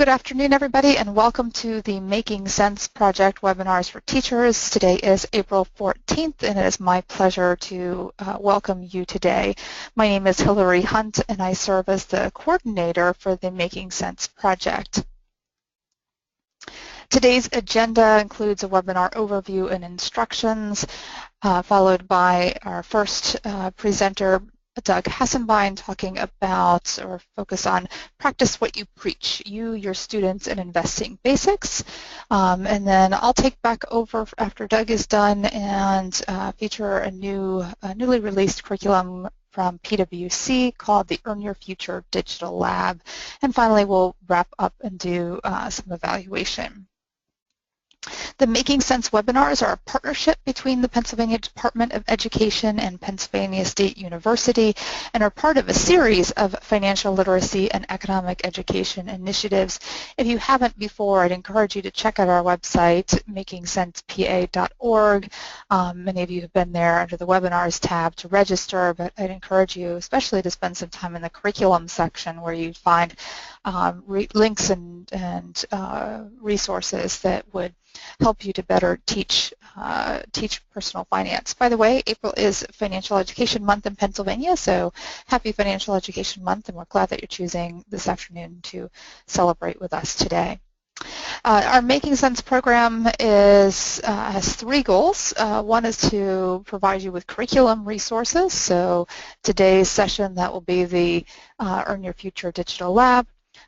Good afternoon, everybody, and welcome to the Making Sense Project webinars for teachers. Today is April 14th, and it is my pleasure to welcome you today. My name is Hillary Hunt, and I serve as the coordinator for the Making Sense Project. Today's agenda includes a webinar overview and instructions, followed by our first presenter, Doug Hassenbein, talking about or focus on practice what you preach, you, your students, and investing basics. And then I'll take back over after Doug is done and feature a newly released curriculum from PwC called the Earn Your Future Digital Lab. And finally, we'll wrap up and do some evaluation. The Making Sense webinars are a partnership between the Pennsylvania Department of Education and Pennsylvania State University and are part of a series of financial literacy and economic education initiatives. If you haven't before, I'd encourage you to check out our website, makingsensepa.org. Many of you have been there under the webinars tab to register, but I'd encourage you especially to spend some time in the curriculum section where you find links and resources that would help you to better teach personal finance. By the way, April is Financial Education Month in Pennsylvania, so happy Financial Education Month, and we're glad that you're choosing this afternoon to celebrate with us today. Our Making Sense program has three goals. One is to provide you with curriculum resources, so today's session, that will be the Earn Your Future Digital Lab.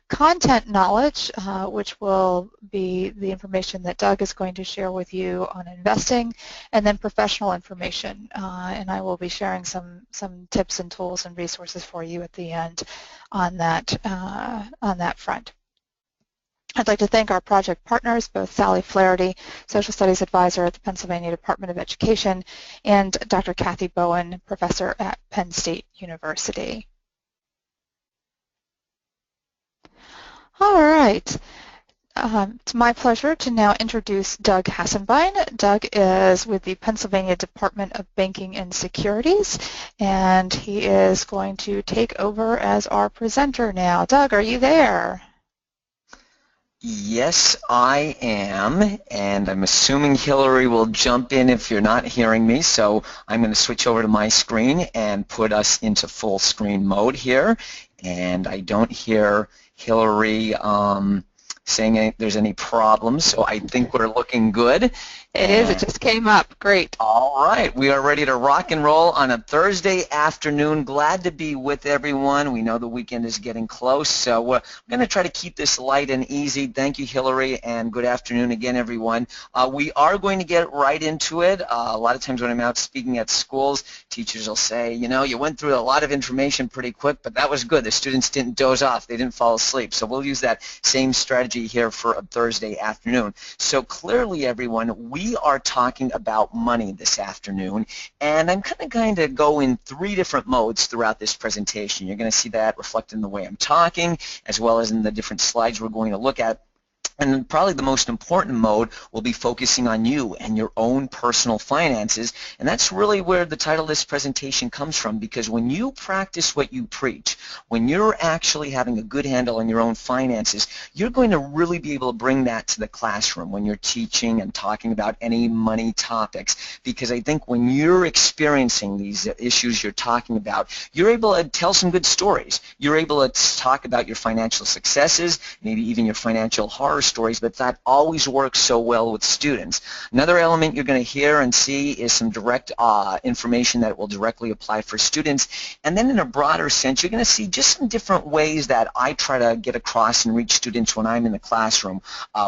Content knowledge, which will be the information that Doug is going to share with you on investing, and then professional information. And I will be sharing some tips and tools and resources for you at the end on that front. I'd like to thank our project partners, both Sally Flaherty, Social Studies Advisor at the Pennsylvania Department of Education, and Dr. Kathy Bowen, Professor at Penn State University. All right. It's my pleasure to now introduce Doug Hassenbein. Doug is with the Pennsylvania Department of Banking and Securities, and he is going to take over as our presenter now. Doug, are you there? Yes, I am, and I'm assuming Hillary will jump in if you're not hearing me, so I'm going to switch over to my screen and put us into full screen mode here, and I don't hear Hillary saying there's any problems, so I think we're looking good. It is. It just came up. Great. All right. We are ready to rock and roll on a Thursday afternoon. Glad to be with everyone. We know the weekend is getting close, so we're going to try to keep this light and easy. Thank you, Hillary, and good afternoon again, everyone. We are going to get right into it. A lot of times when I'm out speaking at schools, teachers will say, you know, you went through a lot of information pretty quick, but that was good. The students didn't doze off. They didn't fall asleep. So we'll use that same strategy here for a Thursday afternoon. So clearly, everyone, we are talking about money this afternoon, and I'm going to go in three different modes throughout this presentation. You're going to see that reflected in the way I'm talking, as well as in the different slides we're going to look at. And probably the most important mode will be focusing on you and your own personal finances, and that's really where the title of this presentation comes from, because when you practice what you preach, when you're actually having a good handle on your own finances, you're going to really be able to bring that to the classroom when you're teaching and talking about any money topics, because I think when you're experiencing these issues you're talking about, you're able to tell some good stories. You're able to talk about your financial successes, maybe even your financial horror stories, but that always works so well with students. Another element you're going to hear and see is some direct information that will directly apply for students. And then in a broader sense, you're going to see just some different ways that I try to get across and reach students when I'm in the classroom.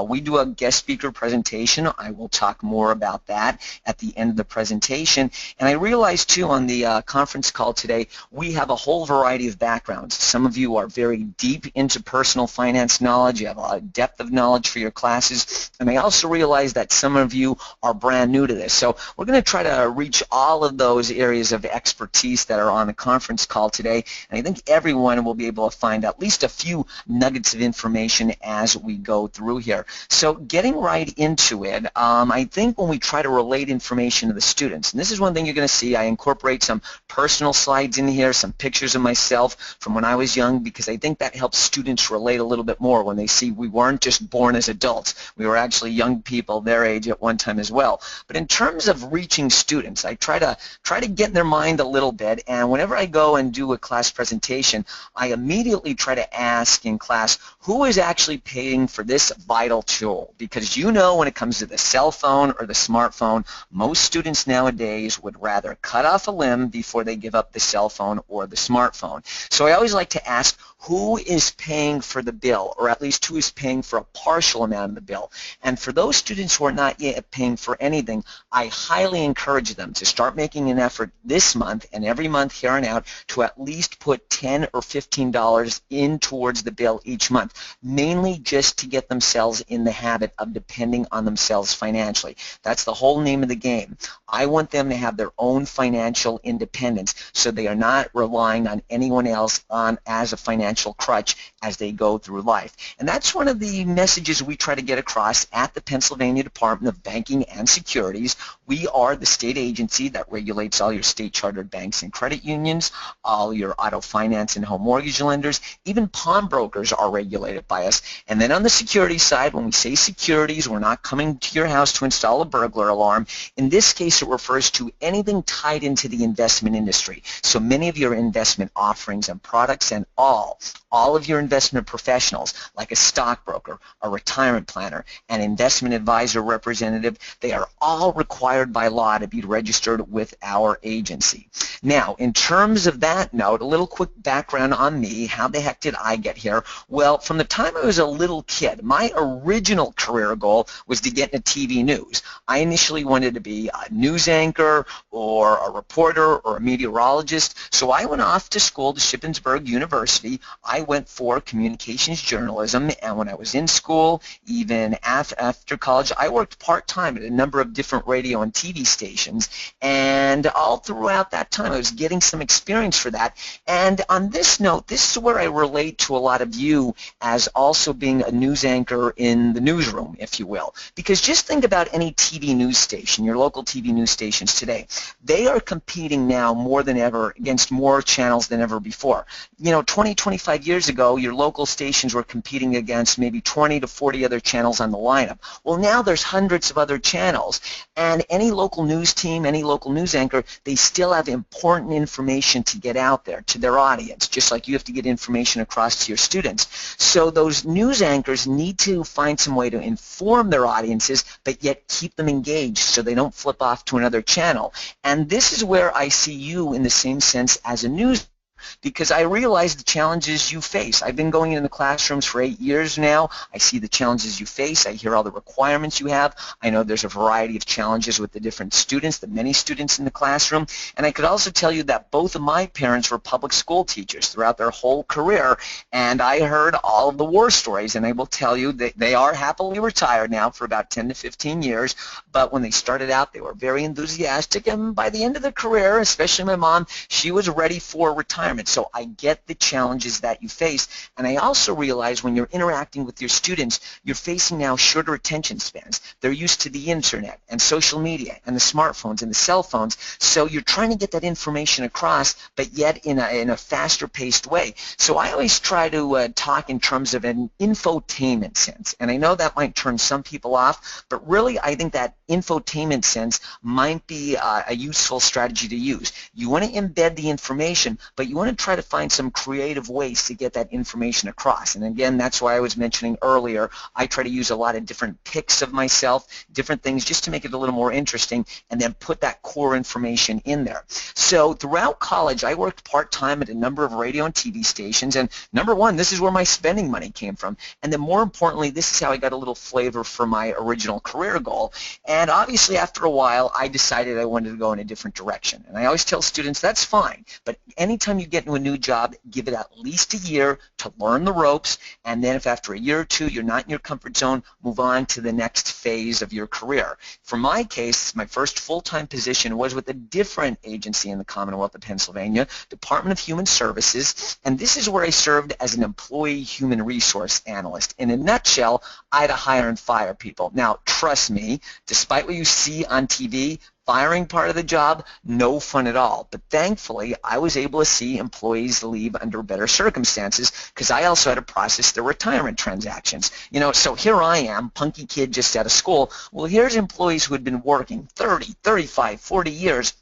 We do a guest speaker presentation. I will talk more about that at the end of the presentation. And I realized too on the conference call today, we have a whole variety of backgrounds. Some of you are very deep into personal finance knowledge. You have a lot of depth of knowledge. knowledge for your classes. And I also realize that some of you are brand new to this. So we're going to try to reach all of those areas of expertise that are on the conference call today. And I think everyone will be able to find at least a few nuggets of information as we go through here. So getting right into it, I think when we try to relate information to the students, and this is one thing you're going to see, I incorporate some personal slides in here, some pictures of myself from when I was young, because I think that helps students relate a little bit more when they see we weren't just born as adults. We were actually young people their age at one time as well. But in terms of reaching students, I try to get in their mind a little bit, and whenever I go and do a class presentation, I immediately try to ask in class, who is actually paying for this vital tool? Because you know when it comes to the cell phone or the smartphone, most students nowadays would rather cut off a limb before they give up the cell phone or the smartphone. So I always like to ask, who is paying for the bill, or at least who is paying for a partial amount of the bill? And for those students who are not yet paying for anything, I highly encourage them to start making an effort this month and every month here on out to at least put $10 or $15 in towards the bill each month, mainly just to get themselves in the habit of depending on themselves financially. That's the whole name of the game. I want them to have their own financial independence so they are not relying on anyone else as a financial crutch as they go through life. And that's one of the messages we try to get across at the Pennsylvania Department of Banking and Securities. We are the state agency that regulates all your state chartered banks and credit unions, all your auto finance and home mortgage lenders, even pawnbrokers are regulated by us. And then on the security side, when we say securities, we're not coming to your house to install a burglar alarm. In this case, it refers to anything tied into the investment industry. So many of your investment offerings and products and all of your investment professionals, like a stockbroker, a retirement planner, an investment advisor representative, they are all required by law to be registered with our agency. Now, in terms of that note, a little quick background on me. How the heck did I get here? Well, from the time I was a little kid, my original career goal was to get into TV news. I initially wanted to be a news anchor or a reporter or a meteorologist, so I went off to school to Shippensburg University. I went for communications journalism, and when I was in school, even after college, I worked part-time at a number of different radio and TV stations, and all throughout that time I was getting some experience for that. And on this note, this is where I relate to a lot of you as also being a news anchor in the newsroom, if you will. Because just think about any TV news station, your local TV news stations today. They are competing now more than ever against more channels than ever before. You know, 25 years ago, your local stations were competing against maybe 20 to 40 other channels on the lineup. Well, now there's hundreds of other channels, and any local news team, any local news anchor, they still have important information to get out there to their audience, just like you have to get information across to your students. So those news anchors need to find some way to inform their audiences, but yet keep them engaged so they don't flip off to another channel. And this is where I see you in the same sense as a news, because I realize the challenges you face. I've been going in the classrooms for 8 years now. I see the challenges you face. I hear all the requirements you have. I know there's a variety of challenges with the different students, the many students in the classroom. And I could also tell you that both of my parents were public school teachers throughout their whole career, and I heard all of the war stories, and I will tell you that they are happily retired now for about 10 to 15 years, but when they started out, they were very enthusiastic, and by the end of their career, especially my mom, she was ready for retirement. So I get the challenges that you face, and I also realize when you're interacting with your students, you're facing now shorter attention spans. They're used to the internet and social media and the smartphones and the cell phones, so you're trying to get that information across, but yet in a faster-paced way. So I always try to talk in terms of an infotainment sense, and I know that might turn some people off, but really I think that infotainment sense might be a useful strategy to use. You want to embed the information, but you want to try to find some creative ways to get that information across. And again, that's why I was mentioning earlier, I try to use a lot of different pics of myself, different things, just to make it a little more interesting, and then put that core information in there. So throughout college, I worked part-time at a number of radio and TV stations, and number one, this is where my spending money came from. And then more importantly, this is how I got a little flavor for my original career goal. And obviously, after a while, I decided I wanted to go in a different direction. And I always tell students, that's fine, but anytime you you get into a new job, give it at least a year to learn the ropes, and then if after a year or two you're not in your comfort zone, move on to the next phase of your career. For my case, my first full-time position was with a different agency in the Commonwealth of Pennsylvania, Department of Human Services, and this is where I served as an employee human resource analyst. In a nutshell, I had to hire and fire people. Now, trust me, despite what you see on TV, firing part of the job, no fun at all. But thankfully, I was able to see employees leave under better circumstances because I also had to process their retirement transactions. So here I am, punky kid just out of school. Well, here's employees who had been working 30, 35, 40 years,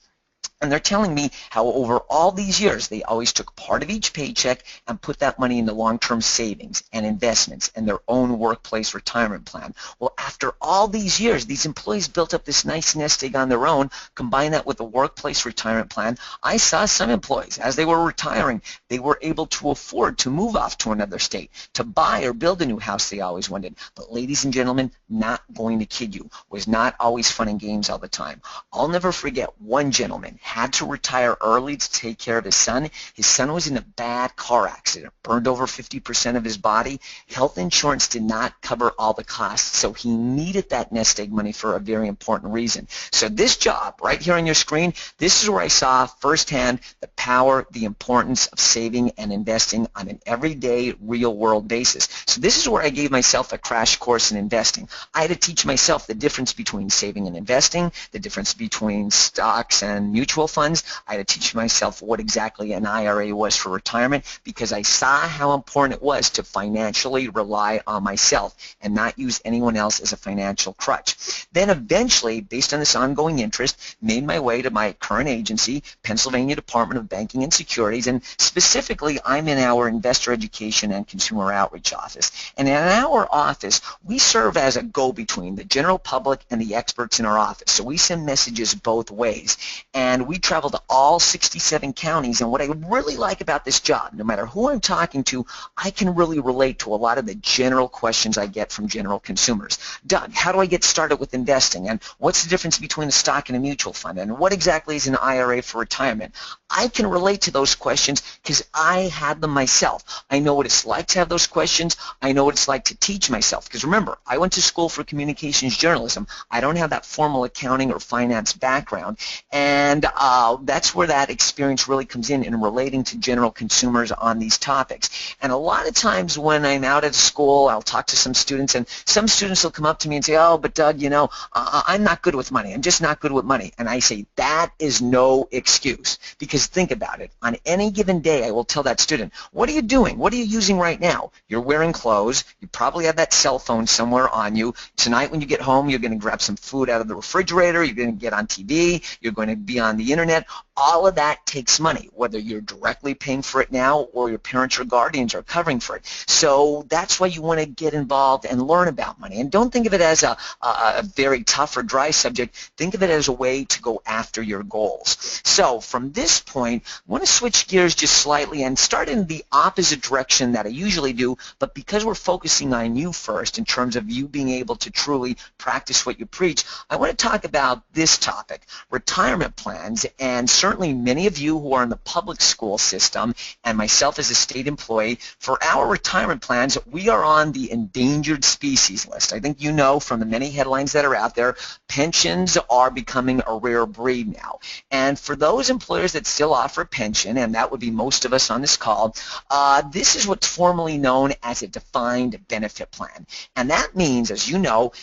and they're telling me how over all these years they always took part of each paycheck and put that money into long-term savings and investments and their own workplace retirement plan. Well, after all these years, these employees built up this nice nest egg on their own. Combine that with the workplace retirement plan. I saw some employees, as they were retiring, they were able to afford to move off to another state, to buy or build a new house they always wanted. But ladies and gentlemen, not going to kid you, was not always fun and games all the time. I'll never forget one gentleman had to retire early to take care of his son. His son was in a bad car accident, burned over 50% of his body. Health insurance did not cover all the costs, so he needed that nest egg money for a very important reason. So this job right here on your screen, this is where I saw firsthand the power, the importance of saving and investing on an everyday, real-world basis. So this is where I gave myself a crash course in investing. I had to teach myself the difference between saving and investing, the difference between stocks and mutual funds. I had to teach myself what exactly an IRA was for retirement because I saw how important it was to financially rely on myself and not use anyone else as a financial crutch. Then eventually, based on this ongoing interest, made my way to my current agency, Pennsylvania Department of Banking and Securities, and specifically I'm in our Investor Education and Consumer Outreach office. And in our office, we serve as a go-between the general public and the experts in our office. So we send messages both ways. And we travel to all 67 counties, and what I really like about this job, no matter who I'm talking to, I can really relate to a lot of the general questions I get from general consumers. Doug, how do I get started with investing? And what's the difference between a stock and a mutual fund? And what exactly is an IRA for retirement? I can relate to those questions because I had them myself. I know what it's like to have those questions. I know what it's like to teach myself because remember, I went to school for communications journalism. I don't have that formal accounting or finance background, and that's where that experience really comes in relating to general consumers on these topics. And a lot of times when I'm out at school, I'll talk to some students, and some students will come up to me and say, oh, but Doug, I'm not good with money. I'm just not good with money. And I say, that is no excuse. Because think about it. On any given day, I will tell that student, what are you doing? What are you using right now? You're wearing clothes. You probably have that cell phone somewhere on you. Tonight when you get home, you're going to grab some food out of the refrigerator. You're going to get on TV. You're going to be on the internet. All of that takes money, whether you're directly paying for it now or your parents or guardians are covering for it. So that's why you want to get involved and learn about money. And don't think of it as a very tough or dry subject. Think of it as a way to go after your goals. So from this point, I want to switch gears just slightly and start in the opposite direction that I usually do, but because we're focusing on you first in terms of you being able to truly practice what you preach, I want to talk about this topic, retirement plans, and certainly many of you who are in the public school system and myself as a state employee, for our retirement plans, we are on the endangered species list. I think you know from the many headlines that are out there, pensions are becoming a rare breed now. And for those employers that still offer a pension, and that would be most of us on this call, this is what's formally known as a defined benefit plan. And that means, as you know,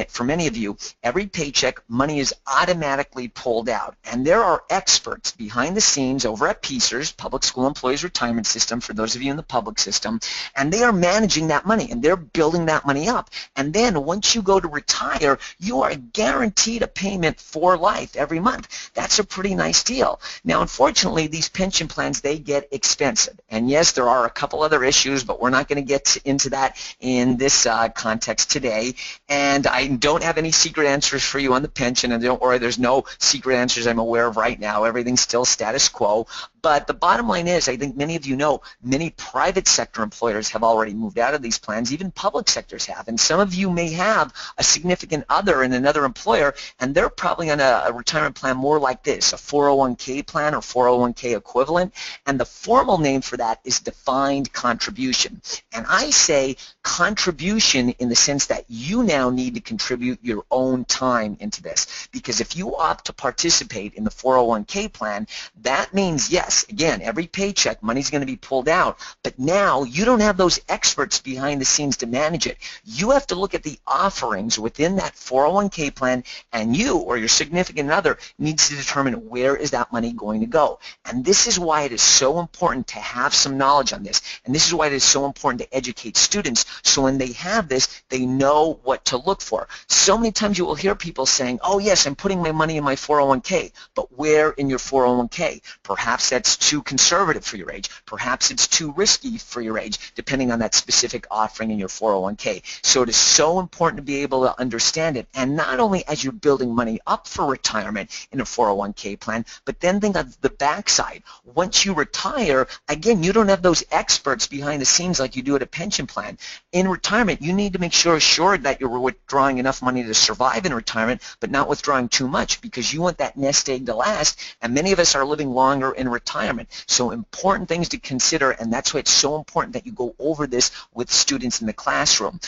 for many of you, every paycheck, money is automatically pulled out. And there are experts behind the scenes over at PEACERS, Public School Employees Retirement System, for those of you in the public system, and they are managing that money, and they're building that money up. And then once you go to retire, you are guaranteed a payment for life every month. That's a pretty nice deal. Now, unfortunately, these pension plans, they get expensive. And yes, there are a couple other issues, but we're not going to get into that in this context today. And I don't have any secret answers for you on the pension, and don't worry, there's no secret answers I'm aware of right now. everything's still status quo. But the bottom line is, I think many of you know, many private sector employers have already moved out of these plans. Even public sectors have. And some of you may have a significant other in another employer, and they're probably on a retirement plan more like this, a 401k plan or 401k equivalent. And the formal name for that is defined contribution. And I say contribution in the sense that you now need to contribute your own time into this. Because if you opt to participate in the 401k plan, that means, yes, again, every paycheck, money's going to be pulled out, but now you don't have those experts behind the scenes to manage it. You have to look at the offerings within that 401k plan, and you or your significant other needs to determine where is that money going to go. And this is why it is so important to have some knowledge on this, and this is why it is so important to educate students so when they have this, they know what to look for. So many times you will hear people saying, oh yes, I'm putting my money in my 401k, but where in your 401k? Perhaps that's too conservative for your age. Perhaps it's too risky for your age, depending on that specific offering in your 401k. So it is so important to be able to understand it, and not only as you're building money up for retirement in a 401k plan, but then think of the backside. Once you retire, again, you don't have those experts behind the scenes like you do at a pension plan. In retirement, you need to make sure that you're withdrawing enough money to survive in retirement, but not withdrawing too much, because you want that nest egg to last, and many of us are living longer in retirement. So important things to consider, and that's why it's so important that you go over this with students in the classroom.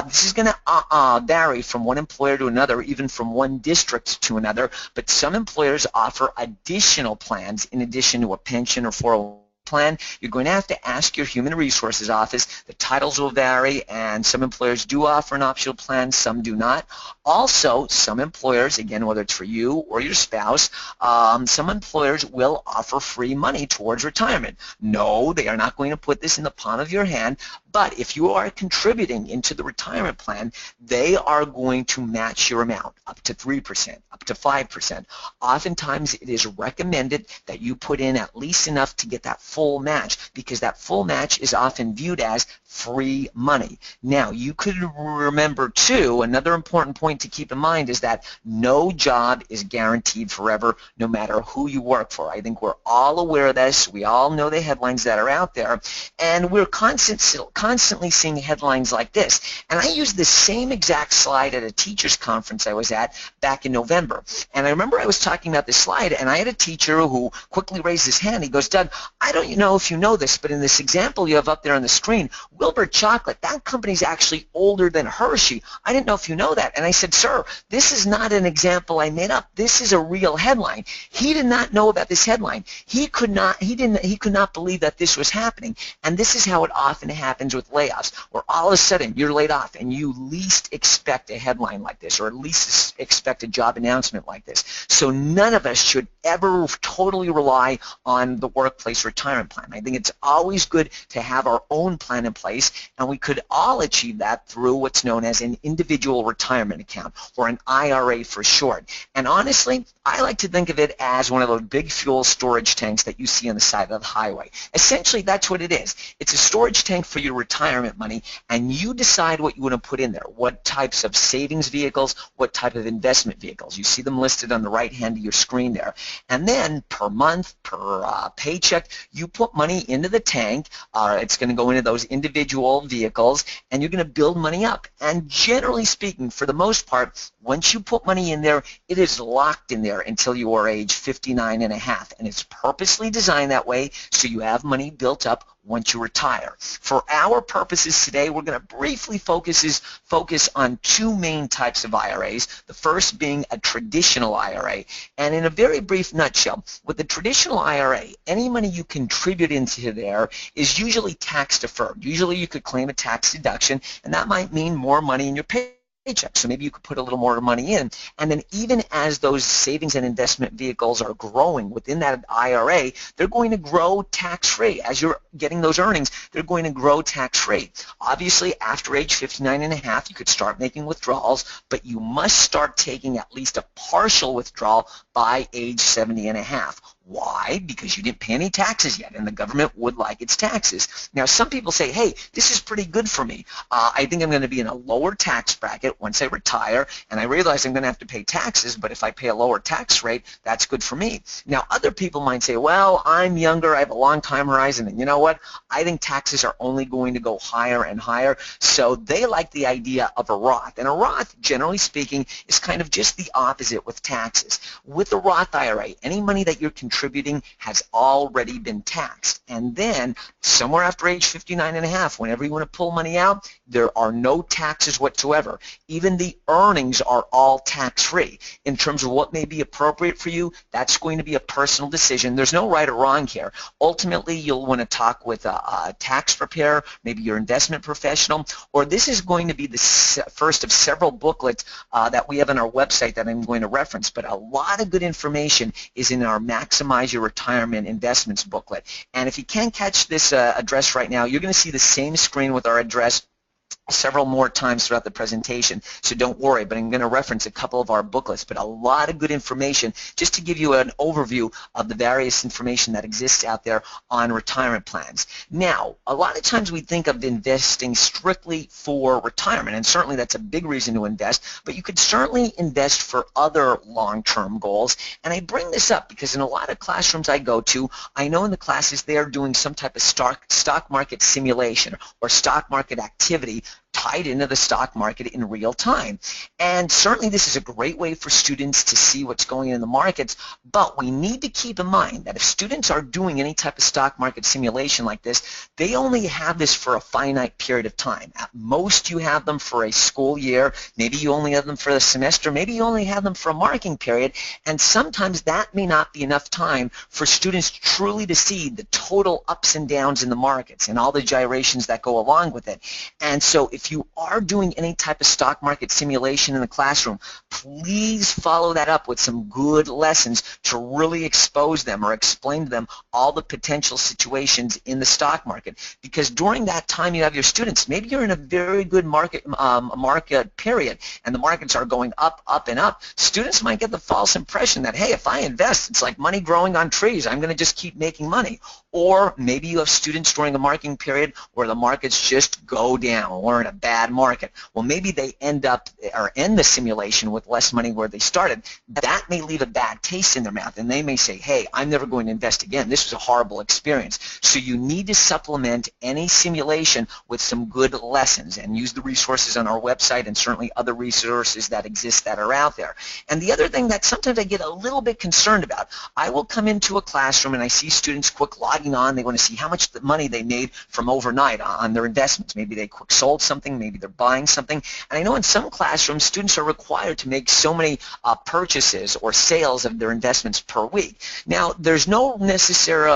This is going to vary from one employer to another, even from one district to another, but some employers offer additional plans in addition to a pension or 401k plan. You're going to have to ask your human resources office. The titles will vary, and some employers do offer an optional plan, some do not. Also, some employers, again, whether it's for you or your spouse, some employers will offer free money towards retirement. No, they are not going to put this in the palm of your hand, but if you are contributing into the retirement plan, they are going to match your amount up to 3%, up to 5%. Oftentimes, it is recommended that you put in at least enough to get that full match, because that full match is often viewed as free money. Now, you could remember, too, another important point to keep in mind is that no job is guaranteed forever, no matter who you work for. I think we're all aware of this. We all know the headlines that are out there, and we're constantly seeing headlines like this. And I used the same exact slide at a teacher's conference I was at back in November. And I remember I was talking about this slide, and I had a teacher who quickly raised his hand. He goes, Doug, I don't know if you know this, but in this example you have up there on the screen, Wilbur Chocolate, that company's actually older than Hershey. I didn't know if you know that. And I said, sir, this is not an example I made up. This is a real headline. He did not know about this headline. He could not believe that this was happening. And this is how it often happens with layoffs, where all of a sudden you're laid off and you least expect a headline like this, or at least expect a job announcement like this. So none of us should ever totally rely on the workplace retirement plan. I think it's always good to have our own plan in place, and we could all achieve that through what's known as an individual retirement account, or an IRA for short. And honestly, I like to think of it as one of those big fuel storage tanks that you see on the side of the highway. Essentially, that's what it is. It's a storage tank for your retirement money, and you decide what you want to put in there, what types of savings vehicles, what type of investment vehicles. You see them listed on the right hand of your screen there. And then per month, per paycheck, you put money into the tank. It's going to go into those individual vehicles, and you're going to build money up. And generally speaking, for the most part, once you put money in there, it is locked in there until you are age 59 and a half. And it's purposely designed that way so you have money built up once you retire. For our purposes today, we're going to briefly focus on two main types of IRAs, the first being a traditional IRA. And in a very brief nutshell, with the traditional IRA, any money you contribute into there is usually tax deferred. Usually you could claim a tax deduction, and that might mean more money in your paycheck. So maybe you could put a little more money in, and then even as those savings and investment vehicles are growing within that IRA, they're going to grow tax-free. As you're getting those earnings, they're going to grow tax-free. Obviously, after age 59 and a half, you could start making withdrawals, but you must start taking at least a partial withdrawal by age 70 and a half. Why? Because you didn't pay any taxes yet, and the government would like its taxes. Now, some people say, hey, this is pretty good for me. I think I'm going to be in a lower tax bracket once I retire, and I realize I'm going to have to pay taxes, but if I pay a lower tax rate, that's good for me. Now, other people might say, well, I'm younger, I have a long time horizon, and you know what? I think taxes are only going to go higher and higher, so they like the idea of a Roth. And a Roth, generally speaking, is kind of just the opposite with taxes. With a Roth IRA, any money that you're contributing has already been taxed. And then somewhere after age 59 and a half, whenever you want to pull money out, there are no taxes whatsoever. Even the earnings are all tax-free. In terms of what may be appropriate for you, that's going to be a personal decision. There's no right or wrong here. Ultimately, you'll want to talk with a tax preparer, maybe your investment professional, or this is going to be the first of several booklets that we have on our website that I'm going to reference. But a lot of good information is in our Maximize Your Retirement Investments booklet. And if you can't catch this address right now, you're going to see the same screen with our address several more times throughout the presentation, so don't worry, but I'm going to reference a couple of our booklets, but a lot of good information just to give you an overview of the various information that exists out there on retirement plans. Now, a lot of times we think of investing strictly for retirement, and certainly that's a big reason to invest, but you could certainly invest for other long-term goals, and I bring this up because in a lot of classrooms I go to, I know in the classes they are doing some type of stock market simulation or stock market activity tied into the stock market in real time. And certainly this is a great way for students to see what's going on in the markets, but we need to keep in mind that if students are doing any type of stock market simulation like this, they only have this for a finite period of time. At most you have them for a school year, maybe you only have them for the semester, maybe you only have them for a marking period, and sometimes that may not be enough time for students truly to see the total ups and downs in the markets and all the gyrations that go along with it. And so if you are doing any type of stock market simulation in the classroom, please follow that up with some good lessons to really expose them or explain to them all the potential situations in the stock market. Because during that time you have your students, maybe you're in a very good market period and the markets are going up, up, and up. Students might get the false impression that, hey, if I invest, it's like money growing on trees. I'm going to just keep making money. Or maybe you have students during a marking period where the markets just go down or in a bad market. Well, maybe they end the simulation with less money where they started. That may leave a bad taste in their mouth, and they may say, hey, I'm never going to invest again. This was a horrible experience. So you need to supplement any simulation with some good lessons and use the resources on our website and certainly other resources that exist that are out there. And the other thing that sometimes I get a little bit concerned about, I will come into a classroom and I see students quick logging on. They want to see how much money they made from overnight on their investments. Maybe they quick sold something, maybe they're buying something. And I know in some classrooms, students are required to make so many purchases or sales of their investments per week. Now, there's no necessary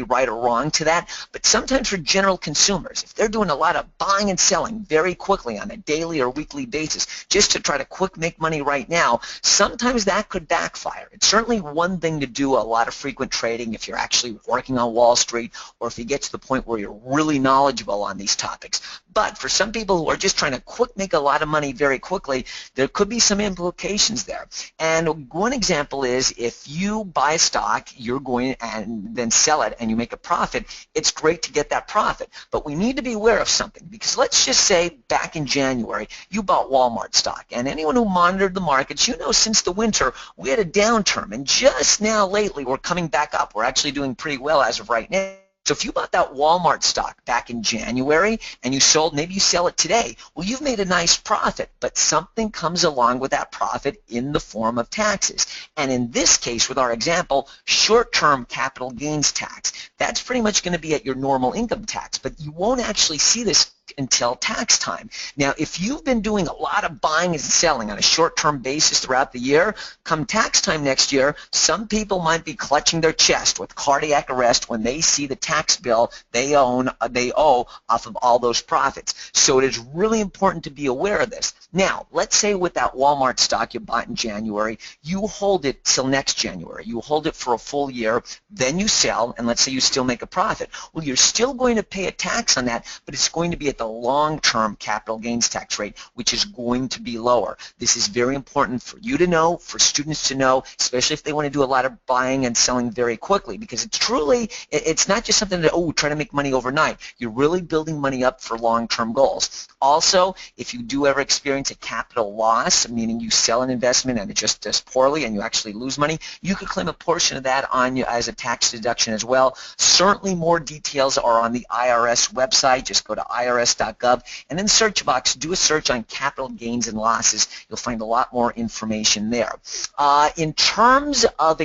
right or wrong to that, but sometimes for general consumers, if they're doing a lot of buying and selling very quickly on a daily or weekly basis just to try to quick make money right now, sometimes that could backfire. It's certainly one thing to do a lot of frequent trading if you're actually working on Wall Street or if you get to the point where you're really knowledgeable on these topics. But for some people who are just trying to make a lot of money very quickly, there could be some implications there. And one example is if you buy a stock, you're going and then sell it and you make a profit, it's great to get that profit. But we need to be aware of something, because let's just say back in January, you bought Walmart stock. And anyone who monitored the markets, you know since the winter, we had a downturn. And just now lately, we're coming back up. We're actually doing pretty well as of right now. So if you bought that Walmart stock back in January and you sold, maybe you sell it today, well, you've made a nice profit, but something comes along with that profit in the form of taxes. And in this case, with our example, short-term capital gains tax. That's pretty much going to be at your normal income tax, but you won't actually see this until tax time. Now, if you've been doing a lot of buying and selling on a short-term basis throughout the year, come tax time next year, some people might be clutching their chest with cardiac arrest when they see the tax bill they owe off of all those profits. So it is really important to be aware of this. Now, let's say with that Walmart stock you bought in January, you hold it till next January. You hold it for a full year, then you sell, and let's say you still make a profit. Well, you're still going to pay a tax on that, but it's going to be a get the long-term capital gains tax rate, which is going to be lower. This is very important for you to know, for students to know, especially if they want to do a lot of buying and selling very quickly, because it's not just something that, oh, try to make money overnight. You're really building money up for long-term goals. Also, if you do ever experience a capital loss, meaning you sell an investment and it just does poorly and you actually lose money, you could claim a portion of that on you as a tax deduction as well. Certainly more details are on the IRS website. Just go to irs.gov and in the search box, do a search on capital gains and losses. You'll find a lot more information there. In terms of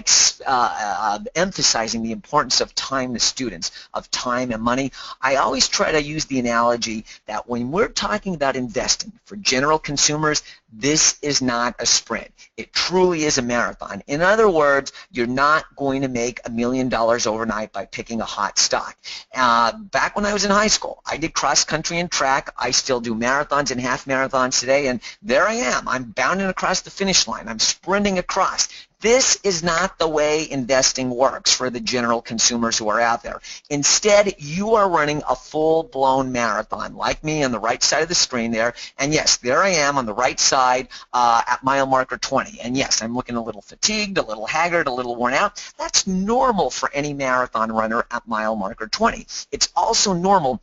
emphasizing the importance of time to students, of time and money, I always try to use the analogy that when we're talking about investing for general consumers, this is not a sprint. It truly is a marathon. In other words, you're not going to make $1 million overnight by picking a hot stock. Back when I was in high school, I did cross country and track. I still do marathons and half marathons today, and there I am. I'm bounding across the finish line. I'm sprinting across. This is not the way investing works for the general consumers who are out there. Instead, you are running a full-blown marathon, like me on the right side of the screen there. And yes, there I am on the right side at mile marker 20. And yes, I'm looking a little fatigued, a little haggard, a little worn out. That's normal for any marathon runner at mile marker 20. It's also normal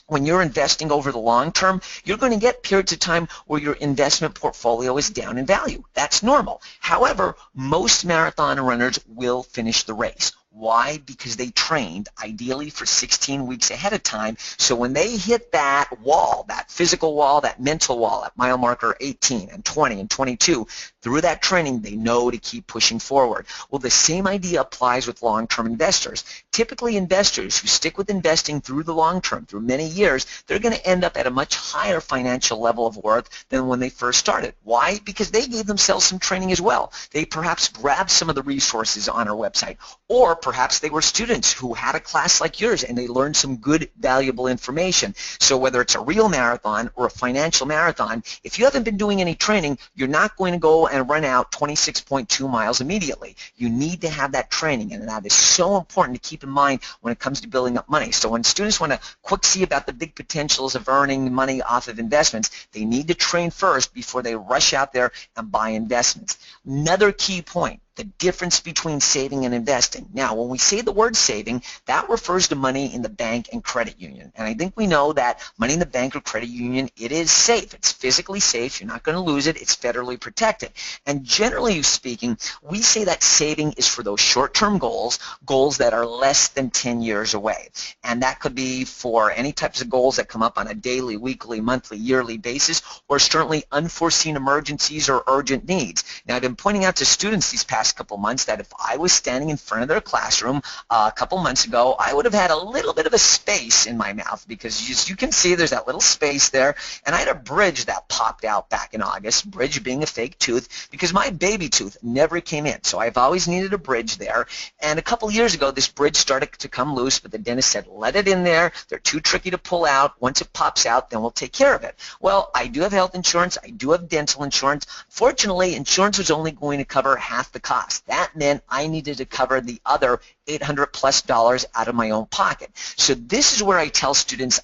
when you're investing over the long term, you're going to get periods of time where your investment portfolio is down in value. That's normal. However, most marathon runners will finish the race. Why? Because they trained ideally for 16 weeks ahead of time, so when they hit that wall, that physical wall, that mental wall at mile marker 18 and 20 and 22, through that training they know to keep pushing forward. Well, the same idea applies with long-term investors. Typically investors who stick with investing through the long term, through many years, they're going to end up at a much higher financial level of worth than when they first started. Why? Because they gave themselves some training as well. They perhaps grabbed some of the resources on our website, or perhaps they were students who had a class like yours and they learned some good, valuable information. So whether it's a real marathon or a financial marathon, if you haven't been doing any training, you're not going to go and run out 26.2 miles immediately. You need to have that training, and that is so important to keep in mind when it comes to building up money. So when students want to quick see about the big potentials of earning money off of investments, they need to train first before they rush out there and buy investments. Another key point: the difference between saving and investing. Now, when we say the word saving, that refers to money in the bank and credit union. And I think we know that money in the bank or credit union, it is safe. It's physically safe. You're not going to lose it. It's federally protected. And generally speaking, we say that saving is for those short-term goals, goals that are less than 10 years away. And that could be for any types of goals that come up on a daily, weekly, monthly, yearly basis, or certainly unforeseen emergencies or urgent needs. Now, I've been pointing out to students these past couple months that if I was standing in front of their classroom a couple months ago, I would have had a little bit of a space in my mouth, because as you can see, there's that little space there, and I had a bridge that popped out back in August, bridge being a fake tooth, because my baby tooth never came in. So I've always needed a bridge there, and a couple years ago this bridge started to come loose, but the dentist said, let it in there, they're too tricky to pull out. Once it pops out, then we'll take care of it. Well, I do have health insurance, I do have dental insurance. Fortunately, insurance was only going to cover half the cost. That meant I needed to cover the other $800+ out of my own pocket. So this is where I tell students,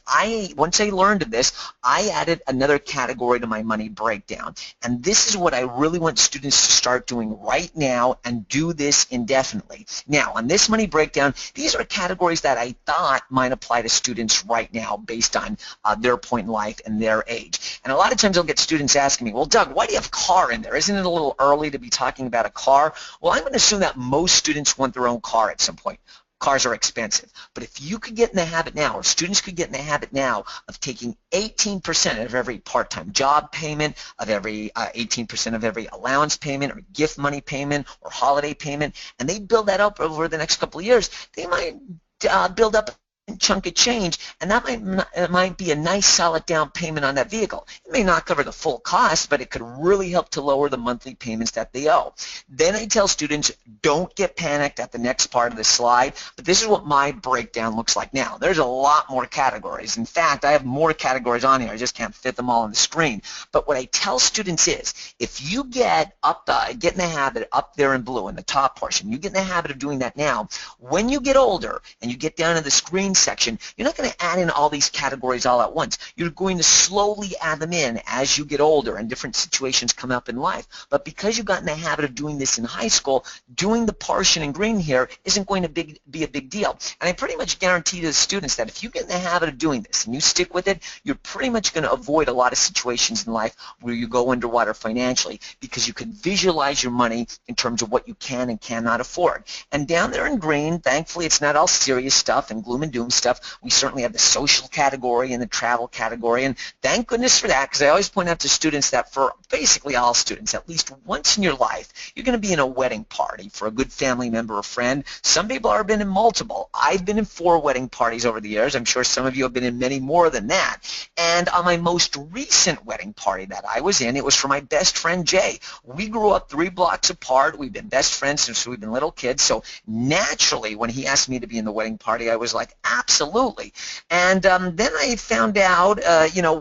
once I learned of this, I added another category to my money breakdown. And this is what I really want students to start doing right now, and do this indefinitely. Now, on this money breakdown, these are categories that I thought might apply to students right now based on their point in life and their age. And a lot of times I'll get students asking me, well, Doug, why do you have car in there? Isn't it a little early to be talking about a car? Well, I'm going to assume that most students want their own car at some point. Cars are expensive. But if you could get in the habit now, or students could get in the habit now, of taking 18% of every part-time job payment, of every 18% of every allowance payment or gift money payment or holiday payment, and they build that up over the next couple of years, they might build up chunk of change, and that might be a nice solid down payment on that vehicle. It may not cover the full cost, but it could really help to lower the monthly payments that they owe. Then I tell students, don't get panicked at the next part of the slide, but this is what my breakdown looks like now. There's a lot more categories. In fact, I have more categories on here. I just can't fit them all on the screen. But what I tell students is, if you get in the habit up there in blue in the top portion, you get in the habit of doing that now, when you get older and you get down to the screen green section, you're not going to add in all these categories all at once. You're going to slowly add them in as you get older and different situations come up in life. But because you got in the habit of doing this in high school, doing the portion in green here isn't going to be a big deal. And I pretty much guarantee to the students that if you get in the habit of doing this and you stick with it, you're pretty much going to avoid a lot of situations in life where you go underwater financially, because you can visualize your money in terms of what you can and cannot afford. And down there in green, thankfully it's not all serious stuff and gloom and doom stuff. We certainly have the social category and the travel category, and thank goodness for that, because I always point out to students that for basically all students, at least once in your life, you're going to be in a wedding party for a good family member or friend. Some people have been in multiple. I've been in 4 wedding parties over the years. I'm sure some of you have been in many more than that. And on my most recent wedding party that I was in, it was for my best friend Jay. We grew up 3 blocks apart. We've been best friends since we've been little kids. So naturally, when he asked me to be in the wedding party, I was like, absolutely. And then I found out,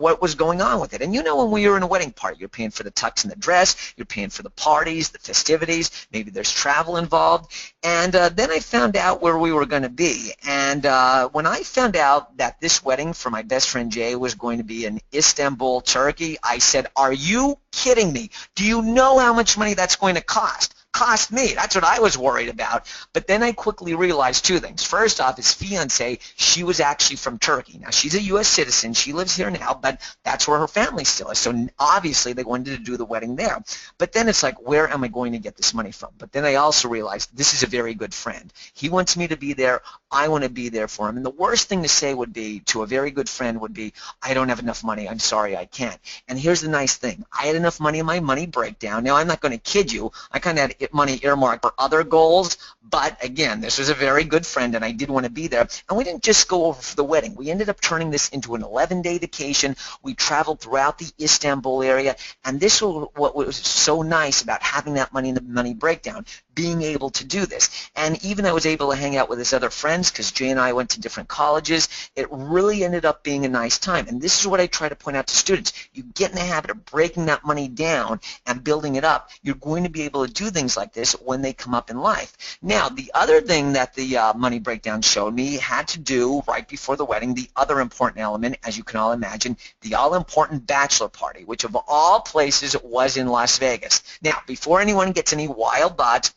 what was going on with it. And when you're in a wedding party, you're paying for the tux and the dress, you're paying for the parties, the festivities, maybe there's travel involved. And then I found out where we were going to be. And when I found out that this wedding for my best friend Jay was going to be in Istanbul, Turkey, I said, are you kidding me? Do you know how much money that's going to cost? Cost me. That's what I was worried about. But then I quickly realized 2 things. First off, his fiance, she was actually from Turkey. Now, she's a U.S. citizen. She lives here now, but that's where her family still is. So obviously they wanted to do the wedding there. But then it's like, where am I going to get this money from? But then I also realized this is a very good friend. He wants me to be there. I want to be there for him. And the worst thing to say would be to a very good friend would be, I don't have enough money. I'm sorry, I can't. And here's the nice thing. I had enough money in my money breakdown. Now, I'm not going to kid you. I kind of had money earmarked for other goals, but again, this was a very good friend and I did want to be there. And we didn't just go over for the wedding. We ended up turning this into an 11-day vacation. We traveled throughout the Istanbul area, and this was what was so nice about having that money in the money breakdown, being able to do this. And even I was able to hang out with his other friends because Jay and I went to different colleges. It really ended up being a nice time. And this is what I try to point out to students. You get in the habit of breaking that money down and building it up. You're going to be able to do things like this when they come up in life. Now, the other thing that the money breakdown showed me had to do right before the wedding, the other important element, as you can all imagine, the all-important bachelor party, which of all places was in Las Vegas. Now, before anyone gets any wild thoughts,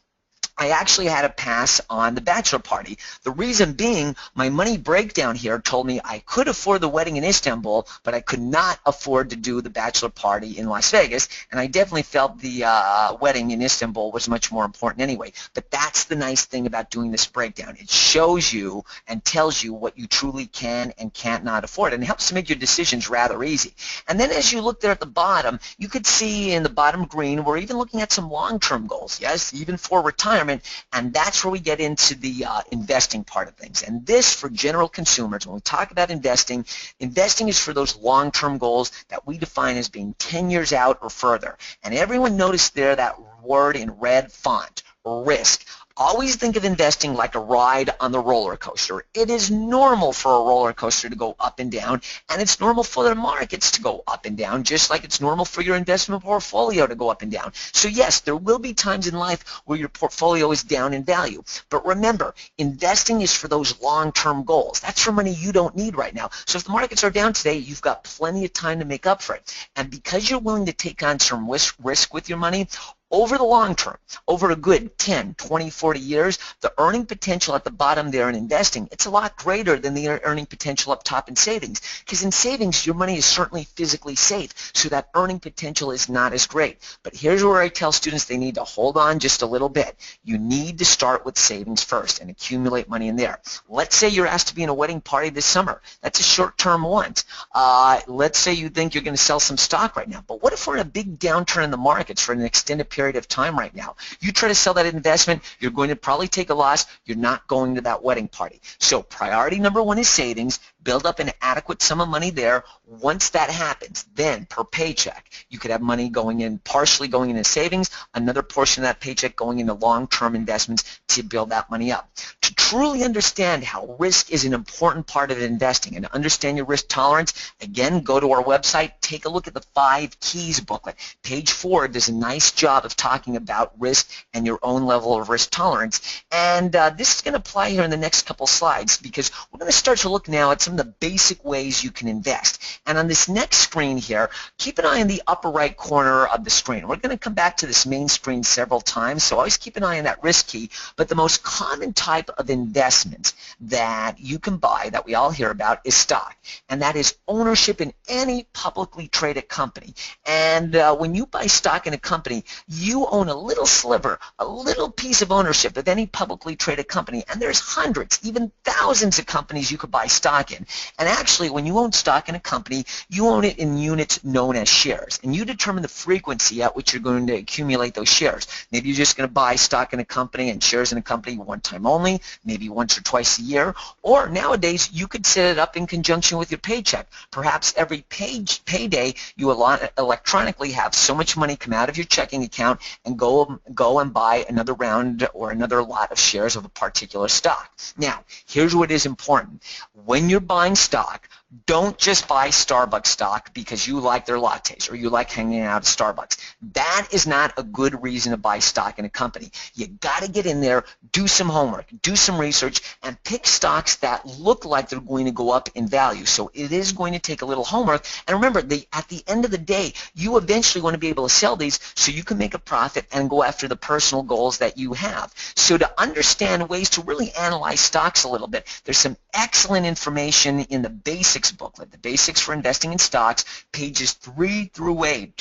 I actually had a pass on the bachelor party. The reason being, my money breakdown here told me I could afford the wedding in Istanbul, but I could not afford to do the bachelor party in Las Vegas, and I definitely felt the wedding in Istanbul was much more important anyway. But that's the nice thing about doing this breakdown. It shows you and tells you what you truly can and can't not afford, and it helps to make your decisions rather easy. And then as you look there at the bottom, you could see in the bottom green, we're even looking at some long-term goals, yes, even for retirement. And that's where we get into the investing part of things. And this, for general consumers, when we talk about investing, investing is for those long-term goals that we define as being 10 years out or further. And everyone noticed there that word in red font, risk. Always think of investing like a ride on the roller coaster. It is normal for a roller coaster to go up and down, and it's normal for the markets to go up and down, just like it's normal for your investment portfolio to go up and down. So yes, there will be times in life where your portfolio is down in value. But remember, investing is for those long-term goals. That's for money you don't need right now. So if the markets are down today, you've got plenty of time to make up for it. And because you're willing to take on some risk with your money, over the long term, over a good 10, 20, 40 years, the earning potential at the bottom there in investing, it's a lot greater than the earning potential up top in savings. Because in savings, your money is certainly physically safe, so that earning potential is not as great. But here's where I tell students they need to hold on just a little bit. You need to start with savings first and accumulate money in there. Let's say you're asked to be in a wedding party this summer. That's a short-term want. Let's say you think you're going to sell some stock right now. But what if we're in a big downturn in the markets for an extended period of time right now? You try to sell that investment, you're going to probably take a loss. You're not going to that wedding party. So priority number 1 is savings. build up an adequate sum of money there. Once that happens, then per paycheck, you could have money going in, partially going into savings, another portion of that paycheck going into long-term investments to build that money up. To truly understand how risk is an important part of investing and understand your risk tolerance, again, go to our website, take a look at the 5 Keys booklet. Page 4 does a nice job of talking about risk and your own level of risk tolerance. And this is going to apply here in the next couple slides, because we're going to start to look now at some of the basic ways you can invest. And on this next screen here, keep an eye in the upper right corner of the screen. We're going to come back to this main screen several times, so always keep an eye on that risk key. But the most common type of investment that you can buy, that we all hear about, is stock. And that is ownership in any publicly traded company. And when you buy stock in a company, you own a little sliver, a little piece of ownership of any publicly traded company. And there's hundreds, even thousands of companies you could buy stock in. And actually, when you own stock in a company, you own it in units known as shares. And you determine the frequency at which you're going to accumulate those shares. Maybe you're just going to buy stock in a company and shares in a company one time only, maybe once or twice a year. Or nowadays, you could set it up in conjunction with your paycheck. Perhaps every payday, you electronically have so much money come out of your checking account and go and buy another round or another lot of shares of a particular stock. Now, here's what is important. When you're buying stock, don't just buy Starbucks stock because you like their lattes or you like hanging out at Starbucks. That is not a good reason to buy stock in a company. You got to get in there, do some homework, do some research, and pick stocks that look like they're going to go up in value. So it is going to take a little homework. And remember, at the end of the day, you eventually want to be able to sell these so you can make a profit and go after the personal goals that you have. So to understand ways to really analyze stocks a little bit, there's some excellent information in the Basics booklet, the Basics for Investing in Stocks, pages 3 through 8.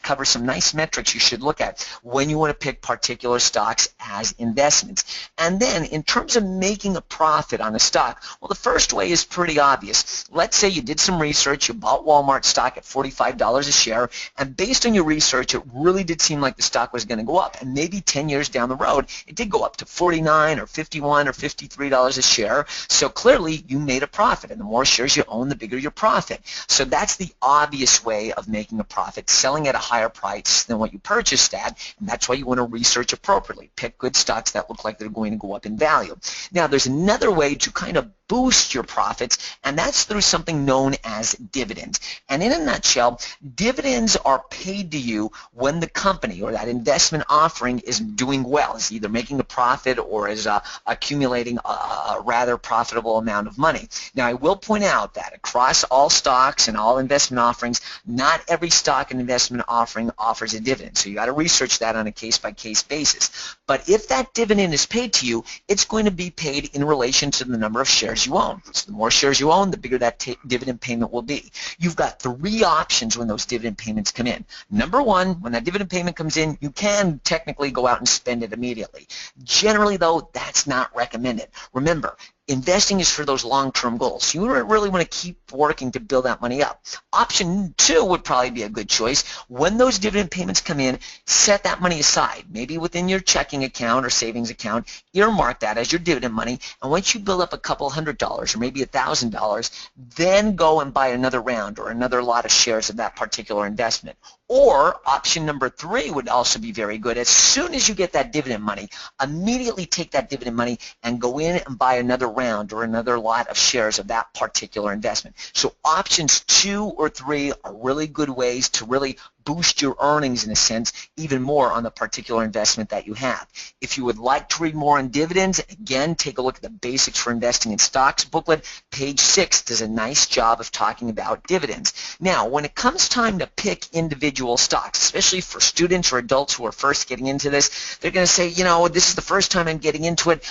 Cover some nice metrics you should look at when you want to pick particular stocks as investments. And then in terms of making a profit on a stock, well, the first way is pretty obvious. Let's say you did some research, you bought Walmart stock at $45 a share, and based on your research, it really did seem like the stock was going to go up. And maybe 10 years down the road, it did go up to $49 or $51 or $53 a share. So clearly, you made a profit. And the more shares you own, the bigger your profit. So that's the obvious way of making a profit, selling at a higher price than what you purchased at, and that's why you want to research appropriately. Pick good stocks that look like they're going to go up in value. Now, there's another way to kind of boost your profits, and that's through something known as dividends. And in a nutshell, dividends are paid to you when the company or that investment offering is doing well, is either making a profit or is accumulating a rather profitable amount of money. Now, I will point out that across all stocks and all investment offerings, not every stock and investment offering offers a dividend. So you got to research that on a case-by-case basis. But if that dividend is paid to you, it's going to be paid in relation to the number of shares you own. So the more shares you own, the bigger that dividend payment will be. You've got 3 options when those dividend payments come in. Number 1, when that dividend payment comes in, you can technically go out and spend it immediately. Generally, though, that's not recommended. Remember, investing is for those long-term goals. You really want to keep working to build that money up. Option 2 would probably be a good choice. When those dividend payments come in, set that money aside, maybe within your checking account or savings account, earmark that as your dividend money, and once you build up a couple $100 or maybe $1,000, then go and buy another round or another lot of shares of that particular investment. Or option number 3 would also be very good. As soon as you get that dividend money, immediately take that dividend money and go in and buy another round or another lot of shares of that particular investment. So options 2 or 3 are really good ways to really boost your earnings, in a sense, even more on the particular investment that you have. If you would like to read more on dividends, again, take a look at the Basics for Investing in Stocks booklet. Page 6 does a nice job of talking about dividends. Now, when it comes time to pick individual stocks, especially for students or adults who are first getting into this, they're going to say, you know, this is the first time I'm getting into it.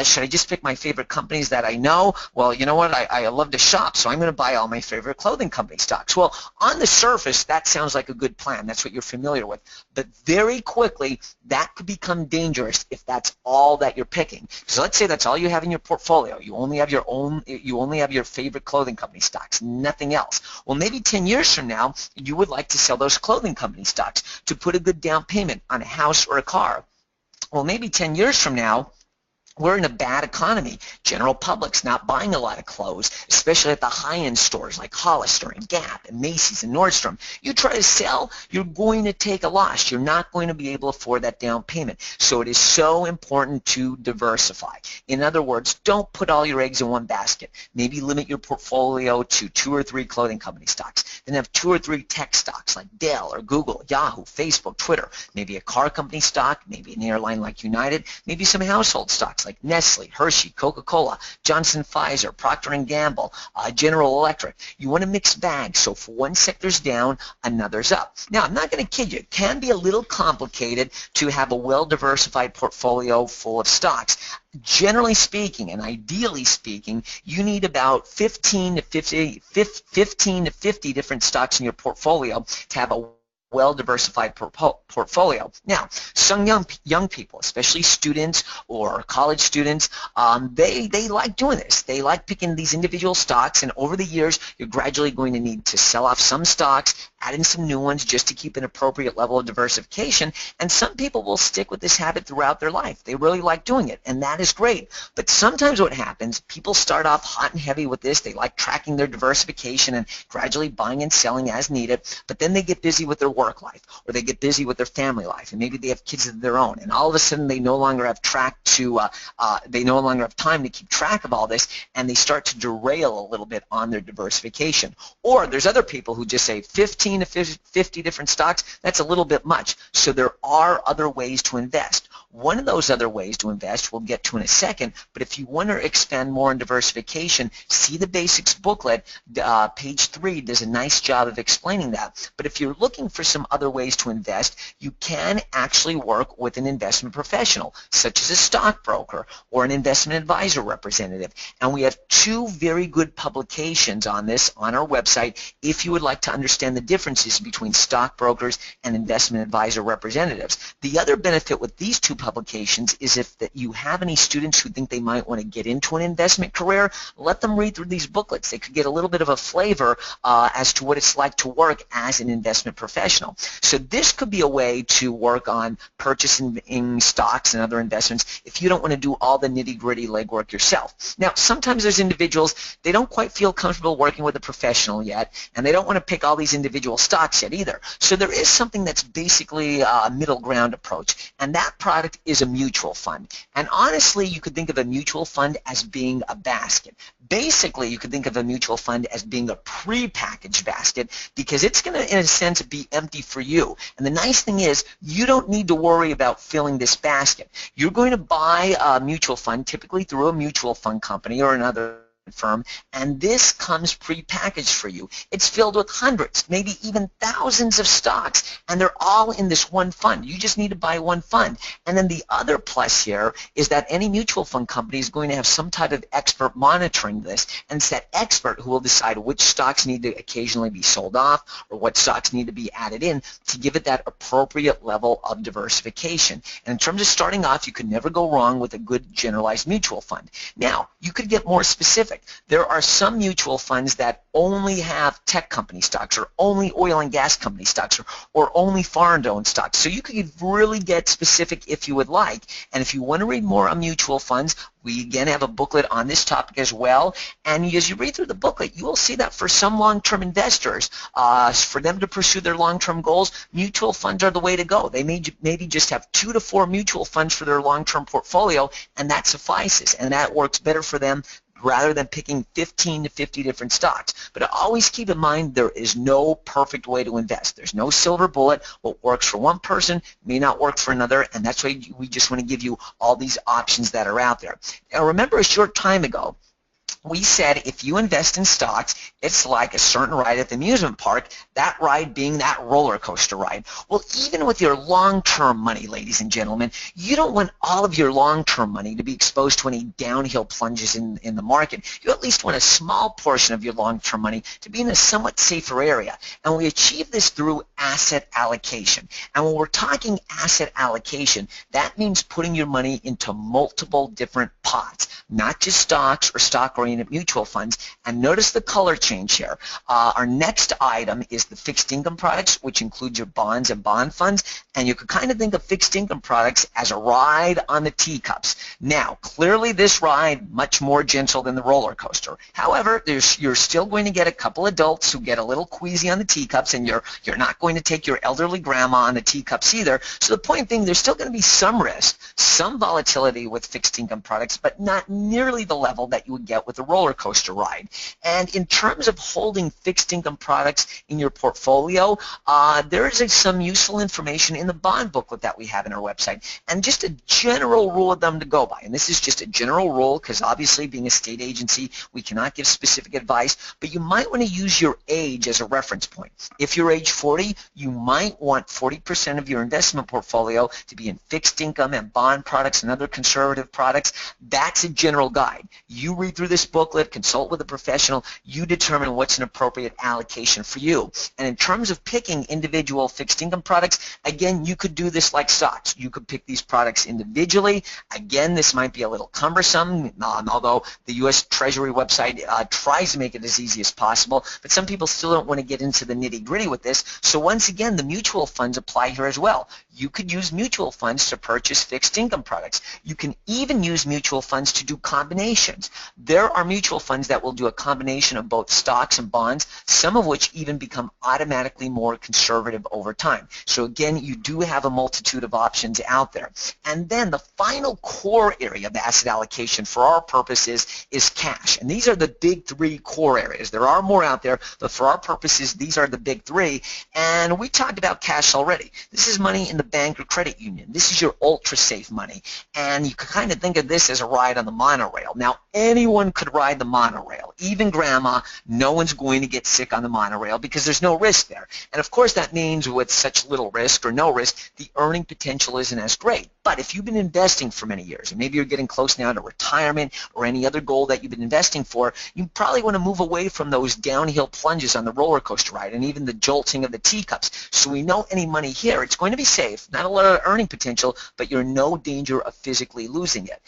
Should I just pick my favorite companies that I know? Well, you know what? I love to shop, so I'm going to buy all my favorite clothing company stocks. Well, on the surface, that sounds like a good plan. That's what you're familiar with. But very quickly, that could become dangerous if that's all that you're picking. So let's say that's all you have in your portfolio. You only have your favorite clothing company stocks, nothing else. Well, maybe 10 years from now, you would like to sell those clothing company stocks to put a good down payment on a house or a car. Well, maybe 10 years from now, we're in a bad economy. General public's not buying a lot of clothes, especially at the high-end stores like Hollister and Gap and Macy's and Nordstrom. You try to sell, you're going to take a loss. You're not going to be able to afford that down payment. So it is so important to diversify. In other words, don't put all your eggs in one basket. Maybe limit your portfolio to 2 or 3 clothing company stocks. Then have 2 or 3 tech stocks like Dell or Google, Yahoo, Facebook, Twitter. Maybe a car company stock, maybe an airline like United, maybe some household stocks like Nestle, Hershey, Coca-Cola, Johnson Pfizer, Procter & Gamble, General Electric. You want to mix bags, so if one sector's down, another's up. Now, I'm not going to kid you. It can be a little complicated to have a well-diversified portfolio full of stocks. Generally speaking, and ideally speaking, you need about 15 to 50 different stocks in your portfolio to have a well-diversified portfolio. Now, some young people, especially students or college students, they like doing this. They like picking these individual stocks, and over the years, you're gradually going to need to sell off some stocks, add in some new ones just to keep an appropriate level of diversification, and some people will stick with this habit throughout their life. They really like doing it, and that is great. But sometimes what happens, people start off hot and heavy with this. They like tracking their diversification and gradually buying and selling as needed, but then they get busy with their work life, or they get busy with their family life, and maybe they have kids of their own, and all of a sudden they no longer have they no longer have time to keep track of all this, and they start to derail a little bit on their diversification. Or there's other people who just say 15 to 50 different stocks, that's a little bit much. So there are other ways to invest. One of those other ways to invest we'll get to in a second, but if you want to expand more on diversification, see the basics booklet. Page 3 does a nice job of explaining that. But if you're looking for some other ways to invest, you can actually work with an investment professional, such as a stockbroker or an investment advisor representative. And we have 2 very good publications on this on our website if you would like to understand the differences between stockbrokers and investment advisor representatives. The other benefit with these 2 publications is if that you have any students who think they might want to get into an investment career, let them read through these booklets. They could get a little bit of a flavor as to what it's like to work as an investment professional. So this could be a way to work on purchasing stocks and other investments if you don't want to do all the nitty-gritty legwork yourself. Now, sometimes there's individuals, they don't quite feel comfortable working with a professional yet, and they don't want to pick all these individual stocks yet either. So there is something that's basically a middle ground approach, and that product is a mutual fund. And honestly, you could think of a mutual fund as being a basket. Basically, you could think of a mutual fund as being a pre-packaged basket because it's going to, in a sense, be empty for you. And the nice thing is you don't need to worry about filling this basket. You're going to buy a mutual fund, typically through a mutual fund company or another firm, and this comes pre-packaged for you. It's filled with hundreds, maybe even thousands of stocks, and they're all in this one fund. You just need to buy one fund. And then the other plus here is that any mutual fund company is going to have some type of expert monitoring this, and it's that expert who will decide which stocks need to occasionally be sold off or what stocks need to be added in to give it that appropriate level of diversification. And in terms of starting off, you could never go wrong with a good generalized mutual fund. Now, you could get more specific. There are some mutual funds that only have tech company stocks or only oil and gas company stocks or only foreign-owned stocks. So you could really get specific if you would like. And if you want to read more on mutual funds, we again have a booklet on this topic as well. And as you read through the booklet, you will see that for some long-term investors, for them to pursue their long-term goals, mutual funds are the way to go. They may maybe just have 2 to 4 mutual funds for their long-term portfolio, and that suffices. And that works better for them rather than picking 15 to 50 different stocks. But always keep in mind there is no perfect way to invest. There's no silver bullet. What works for one person may not work for another, and that's why we just want to give you all these options that are out there. Now remember, a short time ago, we said if you invest in stocks, it's like a certain ride at the amusement park, that ride being that roller coaster ride. Well, even with your long-term money, ladies and gentlemen, you don't want all of your long-term money to be exposed to any downhill plunges in the market. You at least want a small portion of your long-term money to be in a somewhat safer area. And we achieve this through asset allocation. And when we're talking asset allocation, that means putting your money into multiple different pots, not just stocks or stock-oriented unit mutual funds. And notice the color change here. Our next item is the fixed income products, which includes your bonds and bond funds. And you could kind of think of fixed income products as a ride on the teacups. Now, clearly this ride much more gentle than the roller coaster. However, you're still going to get a couple adults who get a little queasy on the teacups, and you're not going to take your elderly grandma on the teacups either. So the point being, there's still going to be some risk, some volatility with fixed income products, but not nearly the level that you would get with a roller coaster ride. And in terms of holding fixed income products in your portfolio, there is some useful information in the bond booklet that we have in our website, and just a general rule of thumb to go by. And this is just a general rule because obviously being a state agency, we cannot give specific advice, but you might want to use your age as a reference point. If you're age 40, you might want 40% of your investment portfolio to be in fixed income and bond products and other conservative products. That's a general guide. You read through this booklet, consult with a professional, you determine what's an appropriate allocation for you. And in terms of picking individual fixed income products, again, you could do this like stocks. You could pick these products individually. Again, this might be a little cumbersome, although the U.S. Treasury website tries to make it as easy as possible, but some people still don't want to get into the nitty-gritty with this. So once again, the mutual funds apply here as well. You could use mutual funds to purchase fixed income products. You can even use mutual funds to do combinations. There are mutual funds that will do a combination of both stocks and bonds, some of which even become automatically more conservative over time. So again, you do have a multitude of options out there. And then the final core area of asset allocation for our purposes is cash. And these are the big three core areas. There are more out there, but for our purposes, these are the big three. And we talked about cash already. This is money in the bank or credit union. This is your ultra-safe money. And you can kind of think of this as a ride on the monorail. Now, anyone could ride the monorail. Even grandma, no one's going to get sick on the monorail because there's no risk there. And of course, that means with such little risk or no risk, the earning potential isn't as great. But if you've been investing for many years, and maybe you're getting close now to retirement or any other goal that you've been investing for, you probably want to move away from those downhill plunges on the roller coaster ride and even the jolting of the teacups. So we know any money here, it's going to be safe, not a lot of earning potential, but you're in no danger of physically losing it.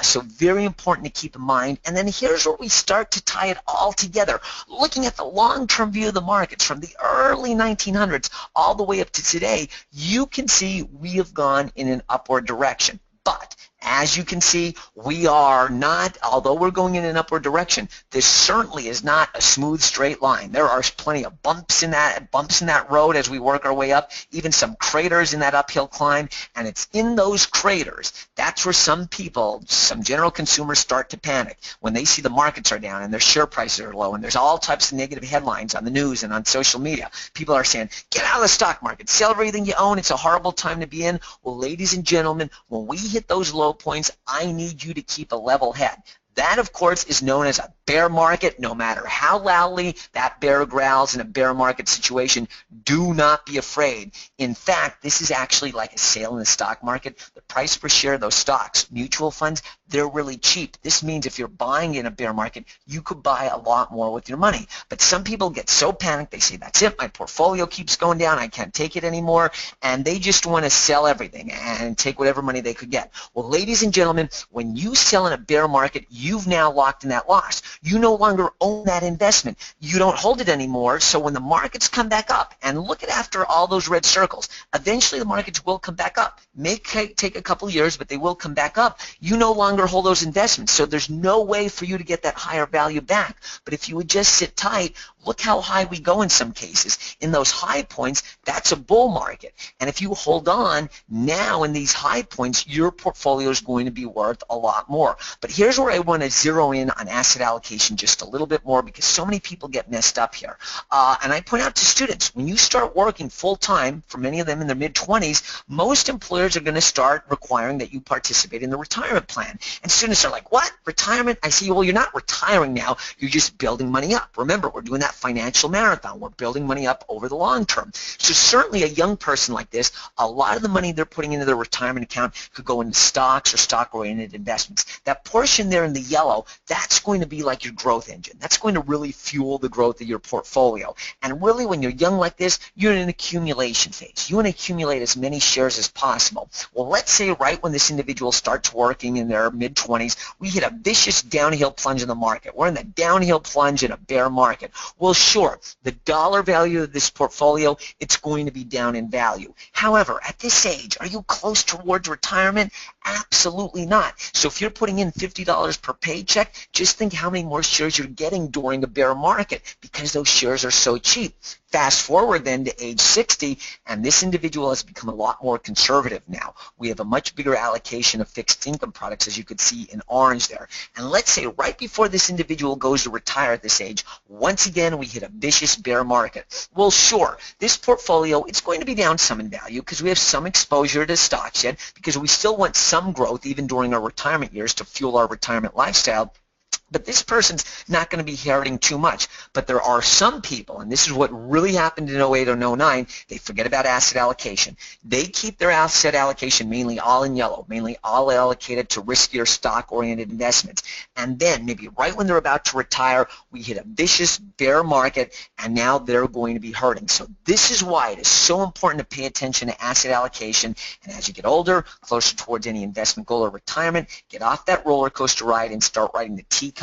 So very important to keep in mind. And then here's where we start to tie it all together. Looking at the long-term view of the markets from the early 1900s all the way up to today, you can see we have gone in an upward direction. But as you can see, we are not, although we're going in an upward direction, this certainly is not a smooth straight line. There are plenty of bumps in that road as we work our way up, even some craters in that uphill climb, and it's in those craters, that's where some people, some general consumers start to panic when they see the markets are down and their share prices are low and there's all types of negative headlines on the news and on social media. People are saying, get out of the stock market, sell everything you own, it's a horrible time to be in. Well, ladies and gentlemen, when we hit those low points, I need you to keep a level head. That, of course, is known as a bear market. No matter how loudly that bear growls in a bear market situation, do not be afraid. In fact, this is actually like a sale in the stock market. The price per share of those stocks, mutual funds, they're really cheap. This means if you're buying in a bear market, you could buy a lot more with your money. But some people get so panicked, they say, that's it, my portfolio keeps going down, I can't take it anymore, and they just want to sell everything and take whatever money they could get. Well, ladies and gentlemen, when you sell in a bear market, you've now locked in that loss. You no longer own that investment. You don't hold it anymore, so when the markets come back up, and look at after all those red circles, eventually the markets will come back up. May take a couple years, but they will come back up. You no longer hold those investments, so there's no way for you to get that higher value back. But if you would just sit tight, look how high we go in some cases. In those high points, that's a bull market. And if you hold on now in these high points, your portfolio is going to be worth a lot more. But here's where I want to zero in on asset allocation just a little bit more because so many people get messed up here. And I point out to students, when you start working full-time, for many of them in their mid-20s, most employers are going to start requiring that you participate in the retirement plan. And students are like, what? Retirement? I say, well, you're not retiring now. You're just building money up. Remember, we're doing that financial marathon. We're building money up over the long term. So certainly a young person like this, a lot of the money they're putting into their retirement account could go into stocks or stock-oriented investments. That portion there in the yellow, that's going to be like your growth engine. That's going to really fuel the growth of your portfolio. And really, when you're young like this, you're in an accumulation phase. You want to accumulate as many shares as possible. Well, let's say right when this individual starts working in their mid-20s, we hit a vicious downhill plunge in the market. We're in the downhill plunge in a bear market. Well, sure, the dollar value of this portfolio, it's going to be down in value. However, at this age, are you close towards retirement? Absolutely not. So if you're putting in $50 per paycheck, just think how many more shares you're getting during a bear market because those shares are so cheap. Fast forward then to age 60, and this individual has become a lot more conservative now. We have a much bigger allocation of fixed income products, as you could see in orange there. And let's say right before this individual goes to retire at this age, once again we hit a vicious bear market. Well, sure, this portfolio, it's going to be down some in value because we have some exposure to stocks yet, because we still want some growth even during our retirement years to fuel our retirement lifestyle. But this person's not going to be inheriting too much. But there are some people, and this is what really happened in 08 or 09, they forget about asset allocation. They keep their asset allocation mainly all in yellow, mainly all allocated to riskier stock-oriented investments. And then maybe right when they're about to retire, we hit a vicious bear market, and now they're going to be hurting. So this is why it is so important to pay attention to asset allocation. And as you get older, closer towards any investment goal or retirement, get off that roller coaster ride and start riding the teacups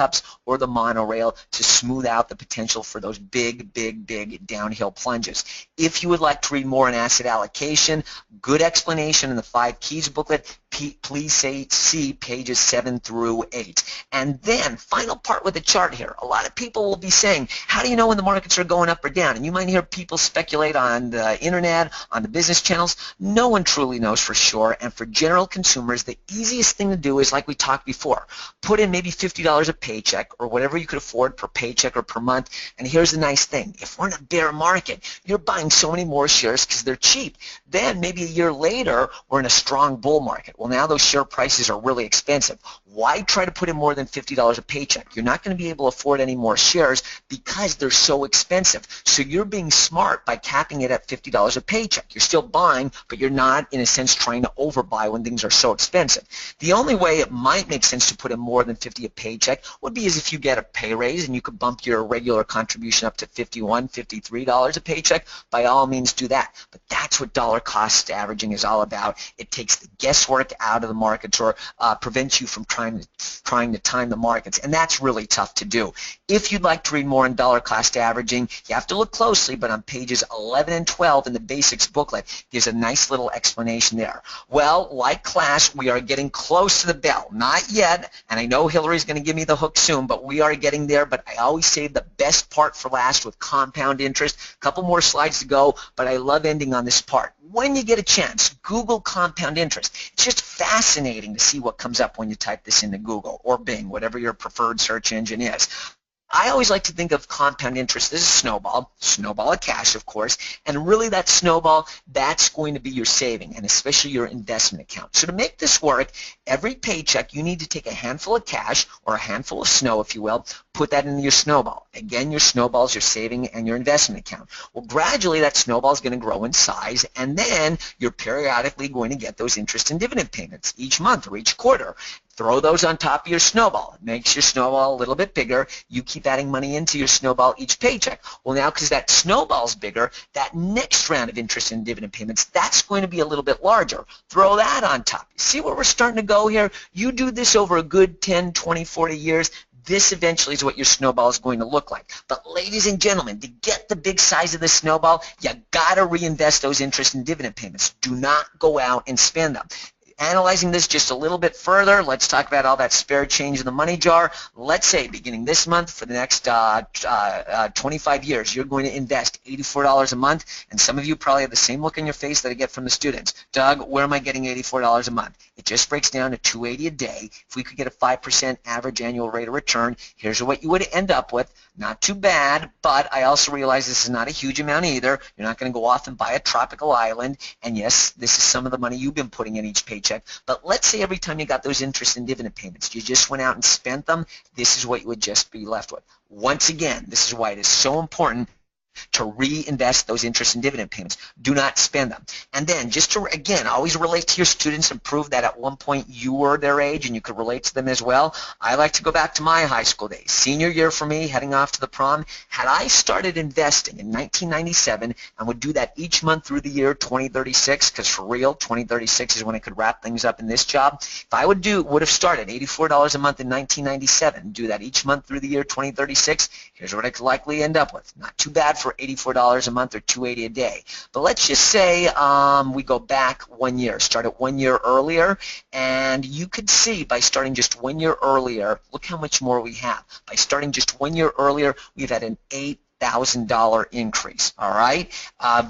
or the monorail to smooth out the potential for those big, big, big downhill plunges. If you would like to read more on asset allocation, good explanation in the 5 Keys booklet, please see pages 7 through 8. And then, final part with the chart here. A lot of people will be saying, how do you know when the markets are going up or down? And you might hear people speculate on the internet, on the business channels. No one truly knows for sure. And for general consumers, the easiest thing to do is, like we talked before, put in maybe $50 a paycheck or whatever you could afford per paycheck or per month. And here's the nice thing. If we're in a bear market, you're buying so many more shares because they're cheap. Then maybe a year later, we're in a strong bull market. Well, now those share prices are really expensive. Why try to put in more than $50 a paycheck? You're not going to be able to afford any more shares because they're so expensive. So you're being smart by capping it at $50 a paycheck. You're still buying, but you're not, in a sense, trying to overbuy when things are so expensive. The only way it might make sense to put in more than $50 a paycheck would be as if you get a pay raise and you could bump your regular contribution up to $51, $53 a paycheck. By all means, do that. But that's what dollar cost averaging is all about. It takes the guesswork out of the markets or prevents you from trying to time the markets, and that's really tough to do. If you'd like to read more on dollar cost averaging, you have to look closely, but on pages 11 and 12 in the basics booklet gives a nice little explanation there. Well, like class, we are getting close to the bell. Not yet, and I know Hillary's going to give me the hook soon, but we are getting there. But I always save the best part for last with compound interest. A couple more slides to go, but I love ending on this part. When you get a chance, Google compound interest. It's just fascinating to see what comes up when you type this into Google or Bing, whatever your preferred search engine is. I always like to think of compound interest as a snowball of cash, of course, and really that snowball, that's going to be your saving, and especially your investment account. So to make this work, every paycheck, you need to take a handful of cash, or a handful of snow, if you will, put that into your snowball. Again, your snowball is your saving and your investment account. Well, gradually that snowball is going to grow in size, and then you're periodically going to get those interest and dividend payments each month or each quarter. Throw those on top of your snowball. It makes your snowball a little bit bigger. You keep adding money into your snowball each paycheck. Well, now because that snowball's bigger, that next round of interest and dividend payments, that's going to be a little bit larger. Throw that on top. You see where we're starting to go here? You do this over a good 10, 20, 40 years. This eventually is what your snowball is going to look like. But ladies and gentlemen, to get the big size of the snowball, you got to reinvest those interest and dividend payments. Do not go out and spend them. Analyzing this just a little bit further, let's talk about all that spare change in the money jar. Let's say beginning this month for the next 25 years, you're going to invest $84 a month, and some of you probably have the same look on your face that I get from the students. Doug, where am I getting $84 a month? It just breaks down to $280 a day. If we could get a 5% average annual rate of return, here's what you would end up with. Not too bad, but I also realize this is not a huge amount either. You're not going to go off and buy a tropical island, and yes, this is some of the money you've been putting in each paycheck. paycheck, but let's say every time you got those interest and dividend payments, you just went out and spent them, this is what you would just be left with. Once again, this is why it is so important to reinvest those interest and dividend payments. Do not spend them. And then just to, again, always relate to your students and prove that at one point you were their age and you could relate to them as well. I like to go back to my high school days. Senior year for me, heading off to the prom, had I started investing in 1997 and would do that each month through the year 2036, because for real, 2036 is when I could wrap things up in this job. If I would have started $84 a month in 1997, do that each month through the year 2036, here's what I could likely end up with. Not too bad for $84 a month or $280 a day. But let's just say we go back 1 year, start it 1 year earlier, and you could see by starting just 1 year earlier, look how much more we have. By starting just 1 year earlier, we've had an $8,000 increase, all right?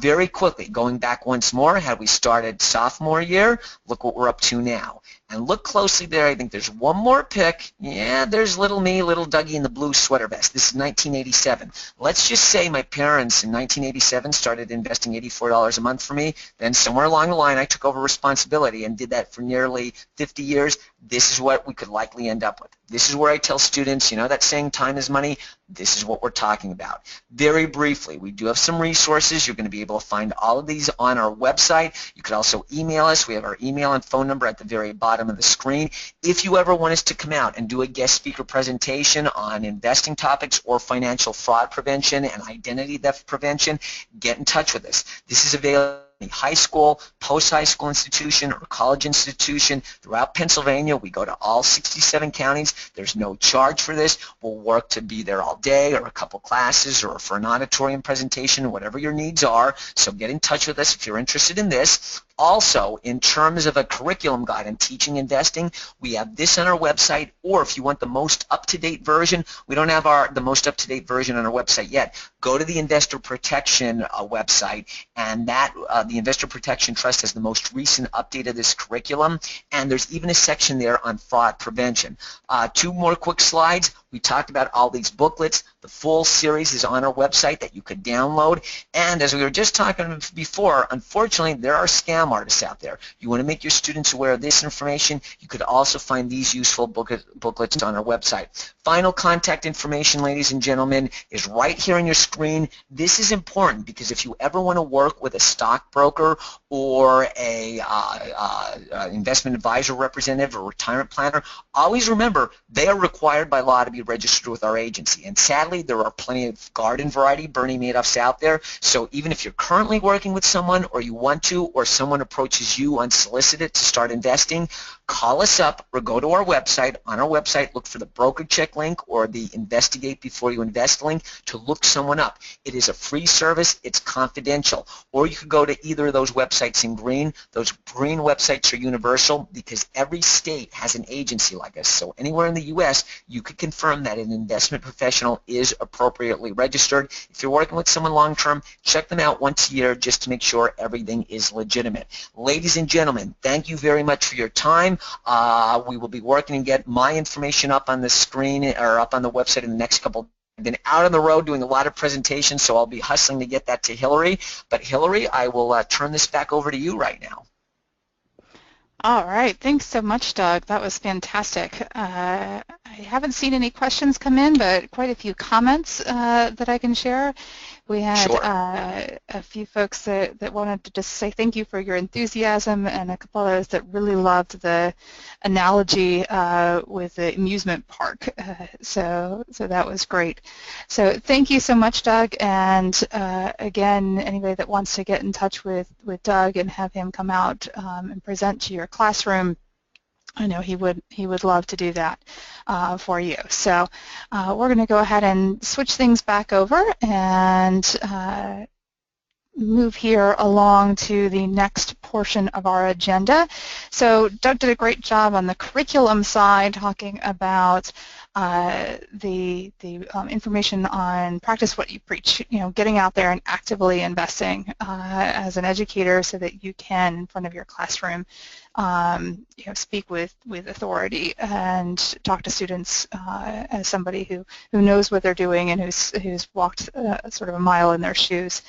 Very quickly, going back once more, had we started sophomore year, look what we're up to now. And look closely there. I think there's one more pick. Yeah, there's little me, little Dougie in the blue sweater vest. This is 1987. Let's just say my parents in 1987 started investing $84 a month for me. Then somewhere along the line, I took over responsibility and did that for nearly 50 years. This is what we could likely end up with. This is where I tell students, you know that saying time is money? This is what we're talking about. Very briefly, we do have some resources. You're going to be able to find all of these on our website. You could also email us. We have our email and phone number at the very bottom of the screen. If you ever want us to come out and do a guest speaker presentation on investing topics or financial fraud prevention and identity theft prevention, get in touch with us. This is available in high school, post-high school institution, or college institution throughout Pennsylvania. We go to all 67 counties. There's no charge for this. We'll work to be there all day or a couple classes or for an auditorium presentation, whatever your needs are. So get in touch with us if you're interested in this. Also, in terms of a curriculum guide on teaching investing, we have this on our website, or if you want the most up-to-date version, we don't have the most up-to-date version on our website yet. Go to the Investor Protection website, and the Investor Protection Trust has the most recent update of this curriculum, and there's even a section there on fraud prevention. Two more quick slides. We talked about all these booklets. The full series is on our website that you could download. And as we were just talking before, unfortunately, there are scam artists out there. You want to make your students aware of this information. You could also find these useful booklets on our website. Final contact information, ladies and gentlemen, is right here on your screen. This is important because if you ever want to work with a stockbroker or a investment advisor representative or retirement planner, always remember they are required by law to be registered with our agency. And sadly, there are plenty of garden variety Bernie Madoffs out there. So even if you're currently working with someone or you want to, or someone approaches you unsolicited to start investing, call us up or go to our website. On our website, look for the broker check link or the investigate before you invest link to look someone up. It is a free service. It's confidential. Or you could go to either of those websites in green. Those green websites are universal because every state has an agency like us. So anywhere in the U.S., you could confirm that an investment professional is appropriately registered. If you're working with someone long-term, check them out once a year just to make sure everything is legitimate. Ladies and gentlemen, thank you very much for your time. We will be working to get my information up on the screen or up on the website in the next couple. I've been out on the road doing a lot of presentations, so I'll be hustling to get that to Hillary. But Hillary, I will turn this back over to you right now. All right. Thanks so much, Doug. That was fantastic. I haven't seen any questions come in, but quite a few comments that I can share. We had a few folks that wanted to just say thank you for your enthusiasm, and a couple of those that really loved the analogy with the amusement park. So that was great. So thank you so much, Doug. And again, anybody that wants to get in touch with Doug and have him come out and present to your classroom, I know he would love to do that for you. So we're going to go ahead and switch things back over and move here along to the next portion of our agenda. So Doug did a great job on the curriculum side talking about information on practice what you preach, getting out there and actively investing as an educator so that you can, in front of your classroom, speak with authority and talk to students as somebody who knows what they're doing and who's walked sort of a mile in their shoes.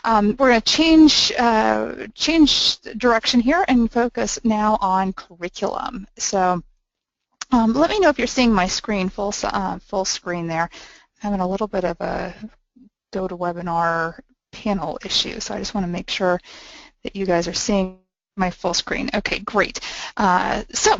We're going to change direction here and focus now on curriculum. So let me know if you're seeing my screen full screen there. I'm having a little bit of a GoToWebinar panel issue, so I just want to make sure that you guys are seeing my full screen. Okay, great. So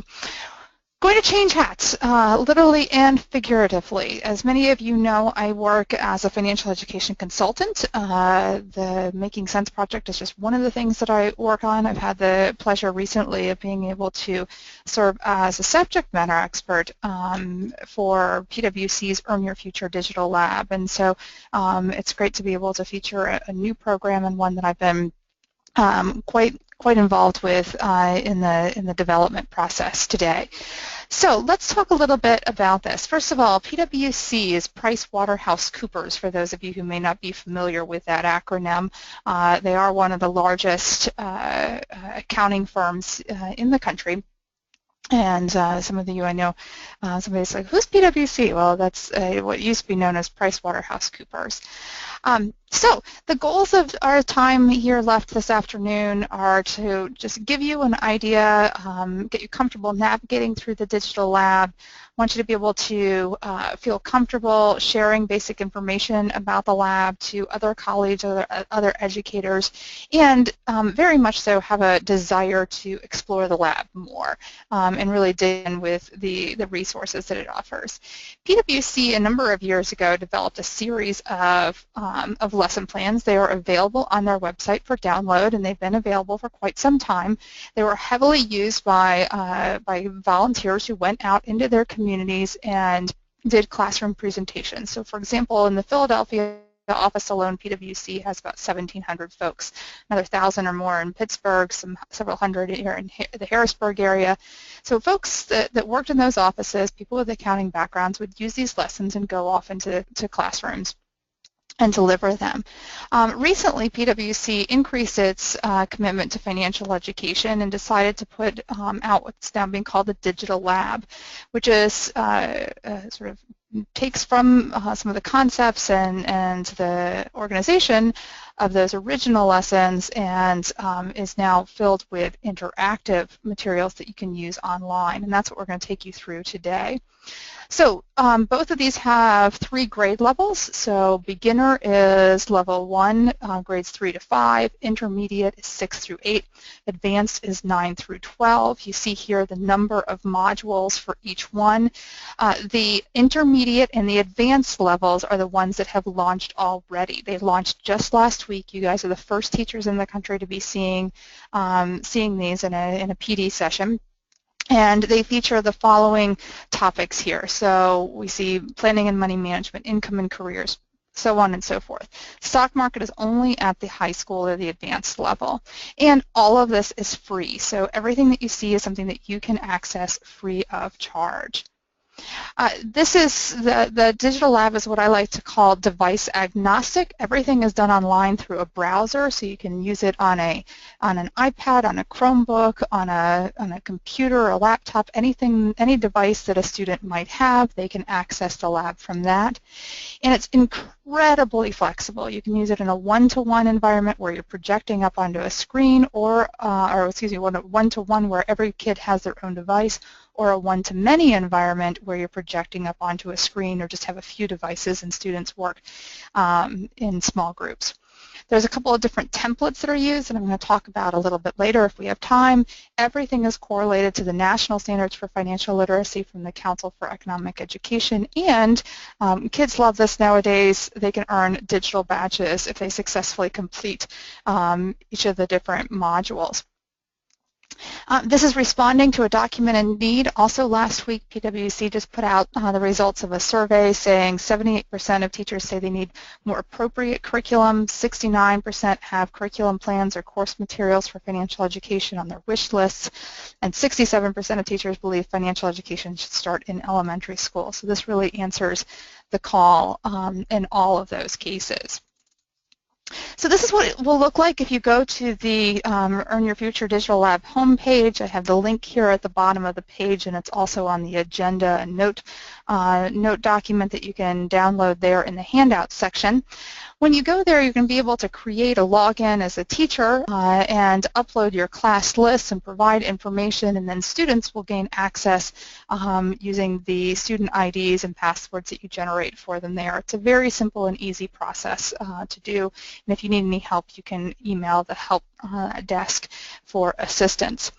going to change hats, literally and figuratively. As many of you know, I work as a financial education consultant. The Making Sense project is just one of the things that I work on. I've had the pleasure recently of being able to serve as a subject matter expert for PwC's Earn Your Future Digital Lab. And so it's great to be able to feature a new program, and one that I've been quite involved with in the development process today. So let's talk a little bit about this. First of all, PwC is PricewaterhouseCoopers, for those of you who may not be familiar with that acronym. They are one of the largest accounting firms in the country. And some of you I know, somebody's like, who's PwC? Well, that's what used to be known as PricewaterhouseCoopers. So the goals of our time here left this afternoon are to just give you an idea, get you comfortable navigating through the digital lab. I want you to be able to feel comfortable sharing basic information about the lab to other colleagues, other educators, and very much so have a desire to explore the lab more and really dig in with the resources that it offers. PwC a number of years ago developed a series of lesson plans. They are available on their website for download, and they've been available for quite some time. They were heavily used by volunteers who went out into their communities and did classroom presentations. So for example, in the Philadelphia office alone, PwC has about 1,700 folks, another 1,000 or more in Pittsburgh, several hundred here in the Harrisburg area. So folks that worked in those offices, people with accounting backgrounds, would use these lessons and go off into classrooms and deliver them. Recently, PwC increased its commitment to financial education and decided to put out what's now being called the Digital Lab, which is sort of takes from some of the concepts and the organization of those original lessons and is now filled with interactive materials that you can use online, and that's what we're going to take you through today. So both of these have 3 grade levels. So beginner is level 1, grades 3 to 5. Intermediate is 6 through 8. Advanced is 9 through 12. You see here the number of modules for each one. The intermediate and the advanced levels are the ones that have launched already. They launched just last week. You guys are the first teachers in the country to be seeing these in a PD session. And they feature the following topics here. So we see planning and money management, income and careers, so on and so forth. Stock market is only at the high school or the advanced level. And all of this is free. So everything that you see is something that you can access free of charge. This is the digital lab is what I like to call device agnostic. Everything is done online through a browser, so you can use it on an iPad, on a Chromebook, on a computer, a laptop, any device that a student might have. They can access the lab from that, and it's incredibly flexible. You can use it in a one-to-one environment where you're projecting up onto a screen, or excuse me, one-to-one where every kid has their own device, or a one-to-many environment where you're projecting up onto a screen or just have a few devices and students work in small groups. There's a couple of different templates that are used, and I'm going to talk about a little bit later if we have time. Everything is correlated to the National Standards for Financial Literacy from the Council for Economic Education, and kids love this nowadays. They can earn digital badges if they successfully complete each of the different modules. This is responding to a documented need. Also last week, PwC just put out the results of a survey saying 78% of teachers say they need more appropriate curriculum, 69% have curriculum plans or course materials for financial education on their wish lists, and 67% of teachers believe financial education should start in elementary school. So this really answers the call in all of those cases. So this is what it will look like if you go to the Earn Your Future Digital Lab homepage. I have the link here at the bottom of the page, and it's also on the agenda and note document that you can download there in the handouts section. When you go there, you're going to be able to create a login as a teacher and upload your class lists and provide information, and then students will gain access using the student IDs and passwords that you generate for them there. It's a very simple and easy process to do, and if you need any help, you can email the help desk for assistance.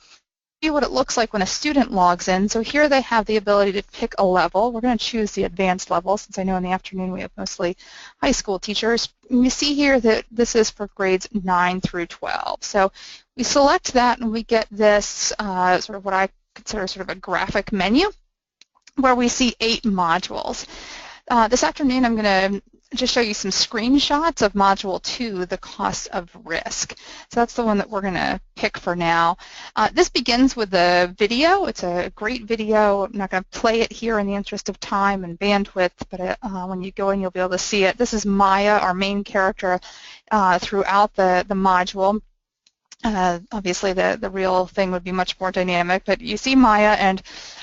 See what it looks like when a student logs in. So here they have the ability to pick a level. We're going to choose the advanced level since I know in the afternoon we have mostly high school teachers. And you see here that this is for grades 9 through 12. So we select that and we get this sort of what I consider sort of a graphic menu where we see 8 modules. This afternoon I'm going to just show you some screenshots of Module 2, the cost of risk. So that's the one that we're going to pick for now. This begins with a video. It's a great video. I'm not going to play it here in the interest of time and bandwidth, but when you go in, you'll be able to see it. This is Maya, our main character, throughout the module. Obviously, the real thing would be much more dynamic, but you see Maya and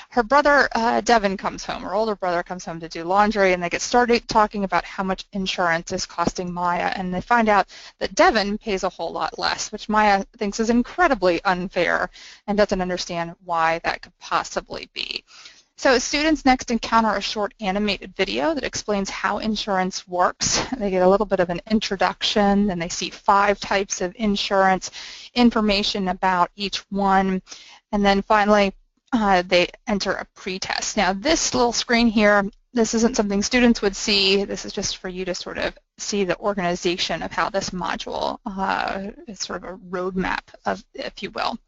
her brother, Devin, comes home. Her older brother comes home to do laundry, and they get started talking about how much insurance is costing Maya, and they find out that Devin pays a whole lot less, which Maya thinks is incredibly unfair and doesn't understand why that could possibly be. So students next encounter a short animated video that explains how insurance works. They get a little bit of an introduction, and they see 5 types of insurance, information about each one, and then finally they enter a pretest. Now this little screen here, this isn't something students would see. This is just for you to sort of see the organization of how this module is sort of a roadmap, if you will.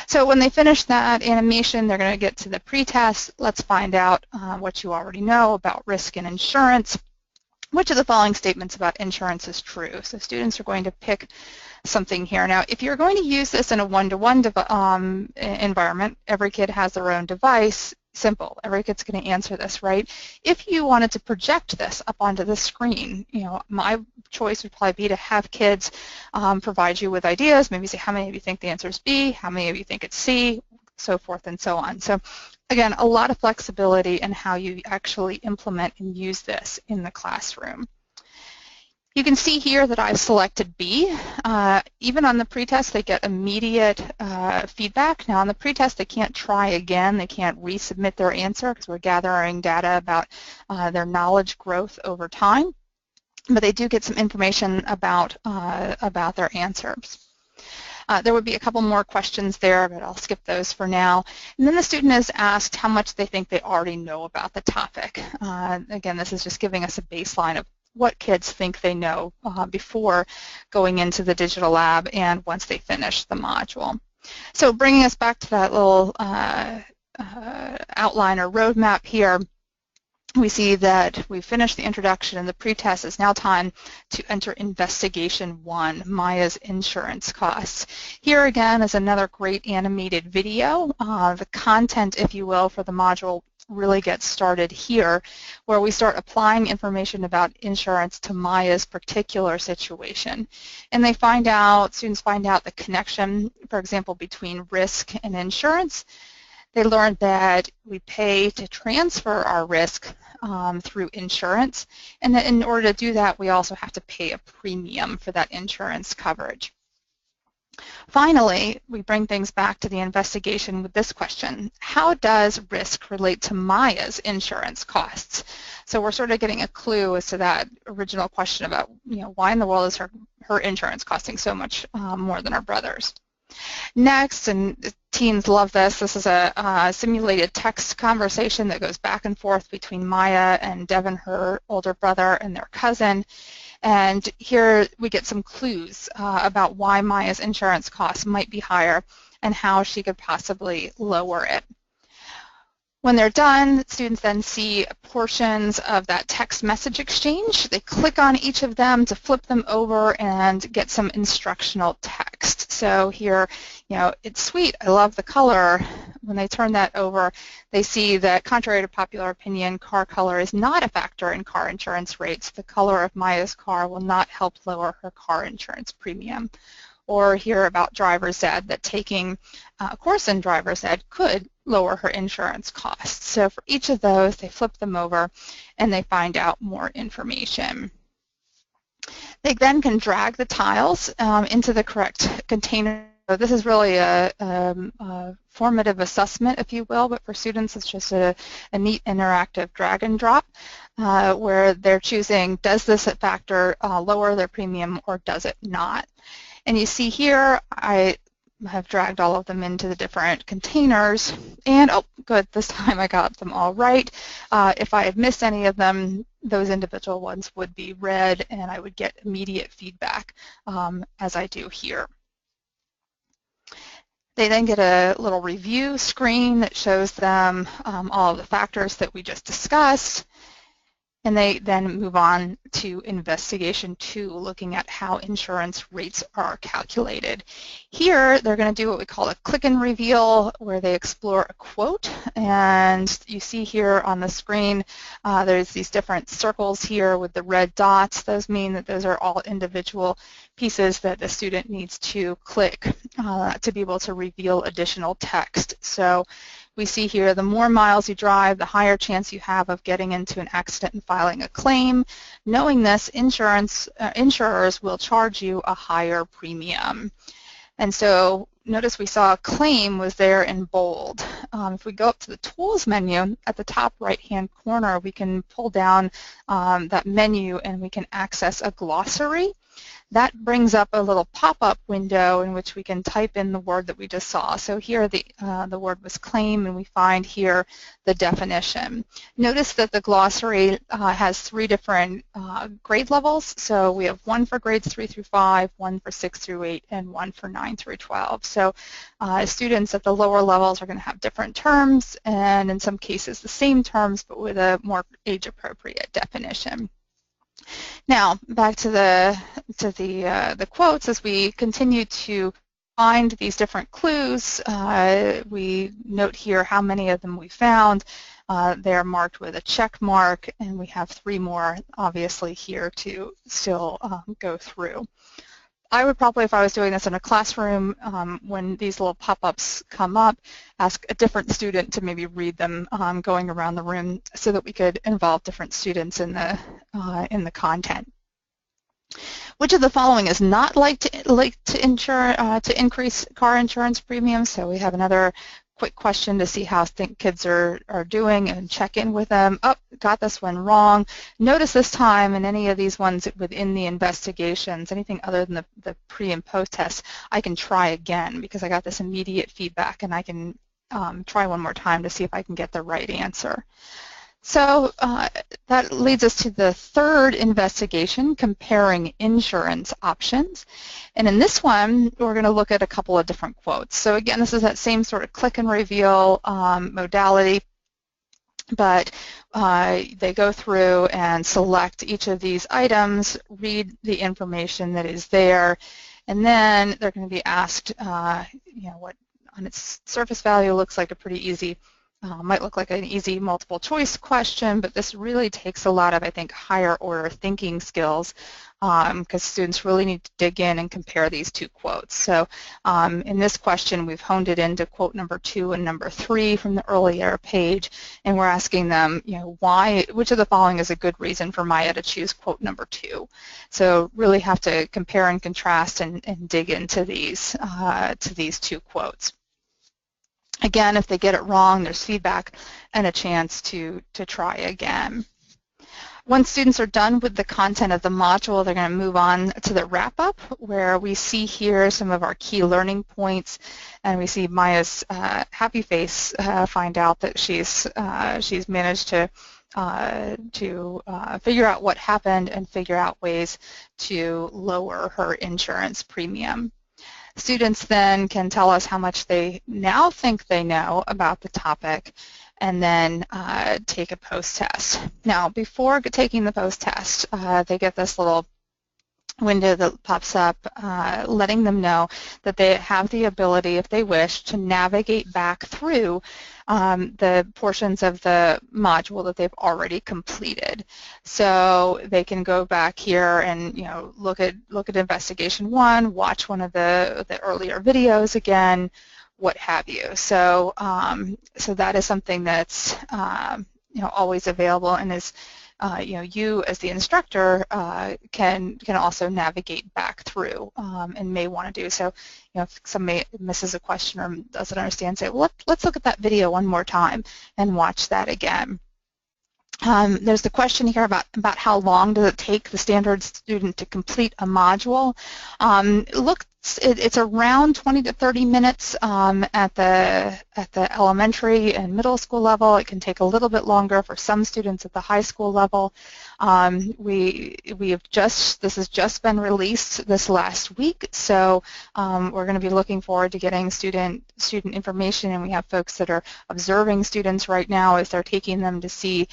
So when they finish that animation, they're going to get to the pretest. Let's find out what you already know about risk and insurance. Which of the following statements about insurance is true? So students are going to pick something here. Now, if you're going to use this in a one-to-one environment, every kid has their own device. Simple. Every kid's going to answer this, right? If you wanted to project this up onto the screen, you know, my choice would probably be to have kids provide you with ideas, maybe say how many of you think the answer is B, how many of you think it's C, so forth and so on. So again, a lot of flexibility in how you actually implement and use this in the classroom. You can see here that I've selected B. Even on the pretest, they get immediate feedback. Now on the pretest, they can't try again. They can't resubmit their answer because we're gathering data about their knowledge growth over time. But they do get some information about their answers. There would be a couple more questions there, but I'll skip those for now. And then the student is asked how much they think they already know about the topic. Again, this is just giving us a baseline of what kids think they know before going into the digital lab and once they finish the module. So bringing us back to that little outline or roadmap here, we see that we finished the introduction and the pretest. Is now time to enter investigation 1, Maya's insurance costs. Here again is another great animated video. The content, if you will, for the module really gets started here, where we start applying information about insurance to Maya's particular situation. And they find out, students find out the connection, for example, between risk and insurance. They learned that we pay to transfer our risk through insurance, and that in order to do that, we also have to pay a premium for that insurance coverage. Finally, we bring things back to the investigation with this question: how does risk relate to Maya's insurance costs? So we're sort of getting a clue as to that original question about, you know, why in the world is her insurance costing so much more than our brother's? Next, and teens love this, this is a simulated text conversation that goes back and forth between Maya and Devin, her older brother, and their cousin. And here we get some clues about why Maya's insurance costs might be higher. and how she could possibly lower it. When they're done, students then see portions of that text message exchange. They click on each of them to flip them over and get some instructional text. So here, it's sweet. I love the color. When they turn that over, they see that contrary to popular opinion, car color is not a factor in car insurance rates. The color of Maya's car will not help lower her car insurance premium. Or hear about driver's ed, that taking a course in driver's ed could lower her insurance costs. So for each of those, they flip them over and they find out more information. They then can drag the tiles into the correct container. So this is really a formative assessment, if you will, but for students it's just a neat interactive drag and drop where they're choosing, does this factor lower their premium or does it not? And you see here, I have dragged all of them into the different containers, and oh, good, this time I got them all right. If I had missed any of them, those individual ones would be red, and I would get immediate feedback as I do here. They then get a little review screen that shows them all of the factors that we just discussed. And they then move on to investigation 2, looking at how insurance rates are calculated. Here, they're going to do what we call a click and reveal, where they explore a quote. And you see here on the screen, there's these different circles here with the red dots. Those mean that those are all individual pieces that the student needs to click to be able to reveal additional text. So we see here, the more miles you drive, the higher chance you have of getting into an accident and filing a claim. Knowing this, insurers will charge you a higher premium. And so notice we saw a claim was there in bold. If we go up to the Tools menu, at the top right-hand corner, we can pull down that menu and we can access a glossary. That brings up a little pop-up window in which we can type in the word that we just saw. So here the word was claim, and we find here the definition. Notice that the glossary has 3 different grade levels. So we have one for grades 3 through 5, one for 6 through 8, and one for 9 through 12. So students at the lower levels are going to have different terms, and in some cases the same terms, but with a more age-appropriate definition. Now, back to the quotes. As we continue to find these different clues, we note here how many of them we found. They are marked with a check mark, and we have 3 more, obviously, here to still go through. I would probably, if I was doing this in a classroom, when these little pop-ups come up, ask a different student to maybe read them going around the room so that we could involve different students in the content. Which of the following is not like to increase car insurance premiums? So we have another quick question to see how kids are doing and check in with them. Oh, got this one wrong. Notice this time in any of these ones within the investigations, anything other than the pre and post test, I can try again because I got this immediate feedback, and I can try one more time to see if I can get the right answer. So that leads us to the 3rd investigation, comparing insurance options. And in this one, we're going to look at a couple of different quotes. So again, this is that same sort of click and reveal modality, but they go through and select each of these items, read the information that is there, and then they're going to be asked, what on its surface value looks like a pretty easy might look like an easy multiple choice question, but this really takes a lot of, I think, higher order thinking skills because students really need to dig in and compare these 2 quotes. So in this question, we've honed it into quote number 2 and number 3 from the earlier page, and we're asking them, which of the following is a good reason for Maya to choose quote number 2? So really have to compare and contrast and dig into these 2 quotes. Again, if they get it wrong, there's feedback and a chance to try again. Once students are done with the content of the module, they're going to move on to the wrap-up, where we see here some of our key learning points, and we see Maya's happy face find out that she's managed to figure out what happened and figure out ways to lower her insurance premium. Students then can tell us how much they now think they know about the topic, and then take a post-test. Now, before taking the post-test, they get this little window that pops up letting them know that they have the ability, if they wish, to navigate back through the portions of the module that they've already completed. So they can go back here and look at investigation 1, watch one of the earlier videos again, what have you. So so that is something that's always available, and is you as the instructor can also navigate back through and may want to do so. If somebody misses a question or doesn't understand, say, well, let's look at that video one more time and watch that again. There's the question here about how long does it take the standard student to complete a module. It's around 20 to 30 minutes at the elementary and middle school level. It can take a little bit longer for some students at the high school level. This has just been released this last week, so we're going to be looking forward to getting student information, and we have folks that are observing students right now as they're taking them to see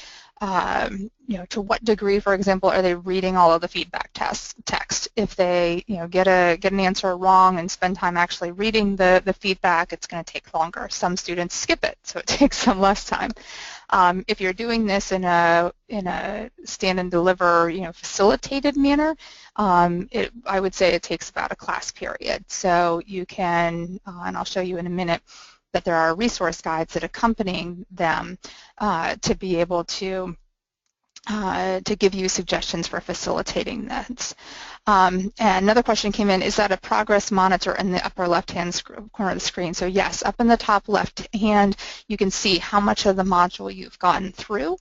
to what degree, for example, are they reading all of the feedback text. If they get an answer wrong and spend time actually reading the feedback, it's going to take longer. Some students skip it, so it takes some less time. If you're doing this in a stand and deliver facilitated manner, I would say it takes about a class period. So you can, and I'll show you in a minute, that there are resource guides that accompany them to be able to give you suggestions for facilitating this. And another question came in, is that a progress monitor in the upper left-hand corner of the screen? So yes, up in the top left hand, you can see how much of the module you've gotten through.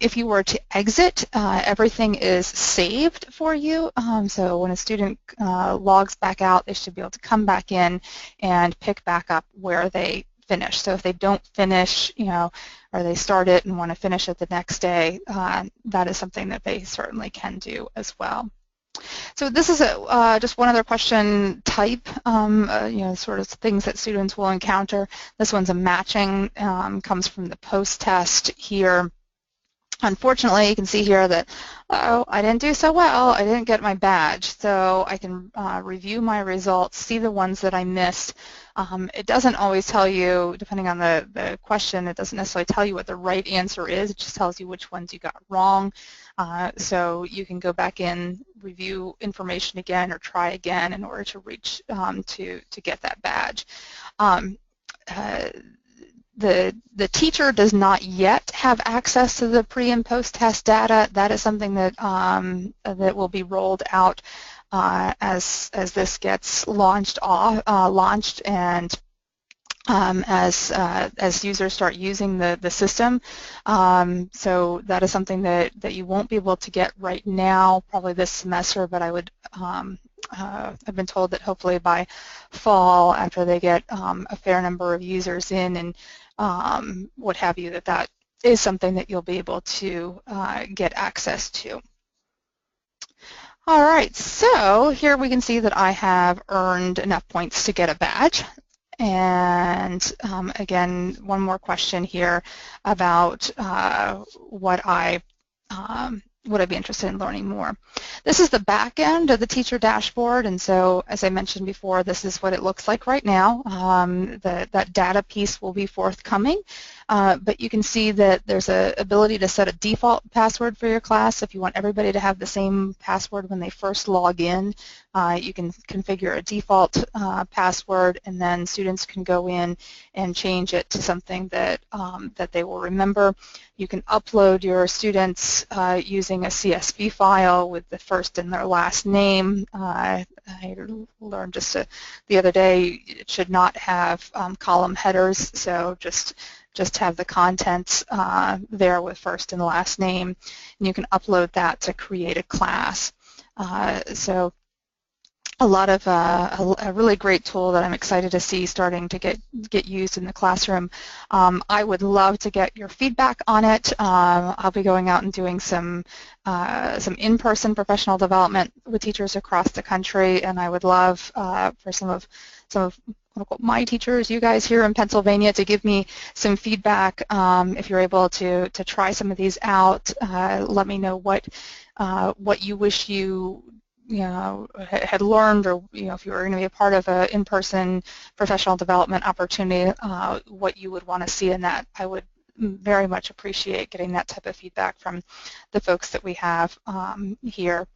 If you were to exit, everything is saved for you. So when a student logs back out, they should be able to come back in and pick back up where they finish. So if they don't finish, or they start it and want to finish it the next day, that is something that they certainly can do as well. So this is just one other question type, sort of things that students will encounter. This one's a matching, comes from the post-test here. Unfortunately, you can see here that, I didn't do so well, I didn't get my badge. So I can review my results, see the ones that I missed. It doesn't always tell you, depending on the question, it doesn't necessarily tell you what the right answer is, it just tells you which ones you got wrong. So you can go back in, review information again, or try again in order to reach, to get that badge. The teacher does not yet have access to the pre and post test data. That is something that that will be rolled out as this gets launched, and as users start using the system. So that is something that you won't be able to get right now, probably this semester, but I would I've been told that hopefully by fall, after they get a fair number of users in and what have you, that is something that you'll be able to get access to. All right, so here we can see that I have earned enough points to get a badge. And again, one more question here about would I be interested in learning more. This is the back end of the teacher dashboard, and so as I mentioned before, this is what it looks like right now. That data piece will be forthcoming, but you can see that there's an ability to set a default password for your class. If you want everybody to have the same password when they first log in, you can configure a default password, and then students can go in and change it to something that they will remember. You can upload your students using a CSV file with the first and their last name. I learned just the other day it should not have column headers, so just have the contents there with first and last name, and you can upload that to create a class. So a lot of a really great tool that I'm excited to see starting to get used in the classroom. I would love to get your feedback on it. I'll be going out and doing some in-person professional development with teachers across the country, and I would love for some of quote-unquote my teachers, you guys here in Pennsylvania, to give me some feedback. If you're able to try some of these out, let me know what you wish you had learned, or if you were going to be a part of an in-person professional development opportunity, what you would want to see in that. I would very much appreciate getting that type of feedback from the folks that we have here.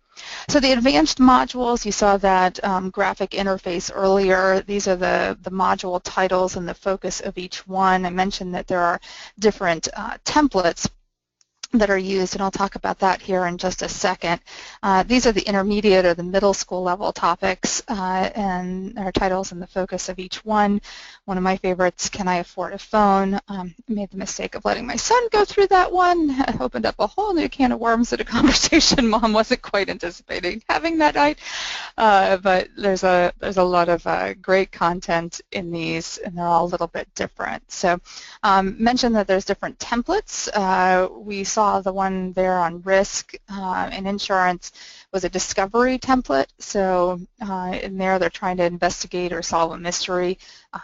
So the advanced modules, you saw that graphic interface earlier. These are the module titles and the focus of each one. I mentioned that there are different templates that are used, and I'll talk about that here in just a second. These are the intermediate or the middle school level topics and our titles and the focus of each one. One of my favorites, Can I Afford a Phone? I made the mistake of letting my son go through that one. I opened up a whole new can of worms at a conversation Mom wasn't quite anticipating having that night. But there's a lot of great content in these, and they're all a little bit different. So mentioned that there's different templates. We saw the one there on risk and insurance was a discovery template. So in there they're trying to investigate or solve a mystery.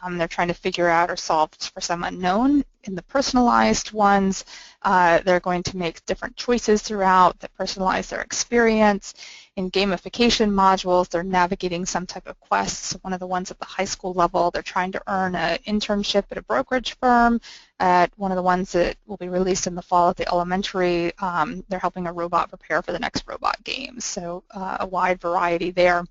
They're trying to figure out or solve for some unknown. In the personalized ones, they're going to make different choices throughout that personalize their experience. In gamification modules, they're navigating some type of quests. One of the ones at the high school level, they're trying to earn an internship at a brokerage firm. At one of the ones that will be released in the fall at the elementary, they're helping a robot prepare for the next robot game. So a wide variety there.